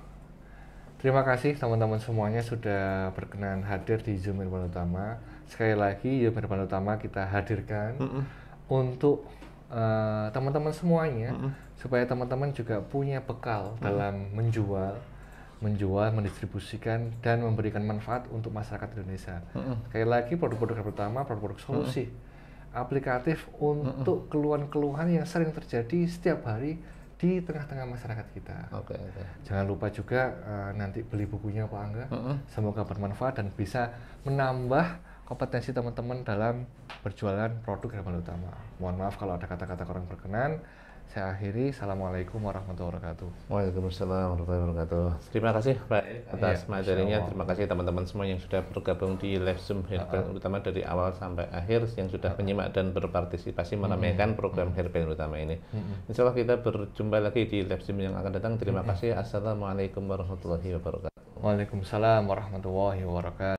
Terima kasih teman-teman semuanya sudah berkenan hadir di Zoom Herbal Utama. Sekali lagi, Zoom Herbal Utama kita hadirkan untuk teman-teman semuanya, supaya teman-teman juga punya bekal dalam mendistribusikan dan memberikan manfaat untuk masyarakat Indonesia. Sekali lagi, produk-produk pertama, produk-produk solusi aplikatif untuk keluhan-keluhan yang sering terjadi setiap hari di tengah-tengah masyarakat kita. Oke. Jangan lupa juga nanti beli bukunya Pak Angga. Semoga bermanfaat dan bisa menambah kompetensi teman-teman dalam berjualan produk herbal utama. Mohon maaf kalau ada kata-kata kurang berkenan. Saya akhiri. Assalamualaikum warahmatullahi wabarakatuh. Waalaikumsalam warahmatullahi wabarakatuh. Terima kasih Pak Erik atas materinya. Terima kasih teman-teman semua yang sudah bergabung di live Zoom Herbal Utama dari awal sampai akhir, yang sudah menyimak dan berpartisipasi meramaikan program Herbal Utama ini. Insya Allah kita berjumpa lagi di live Zoom yang akan datang. Terima kasih. Assalamualaikum warahmatullahi wabarakatuh. Waalaikumsalam warahmatullahi wabarakatuh.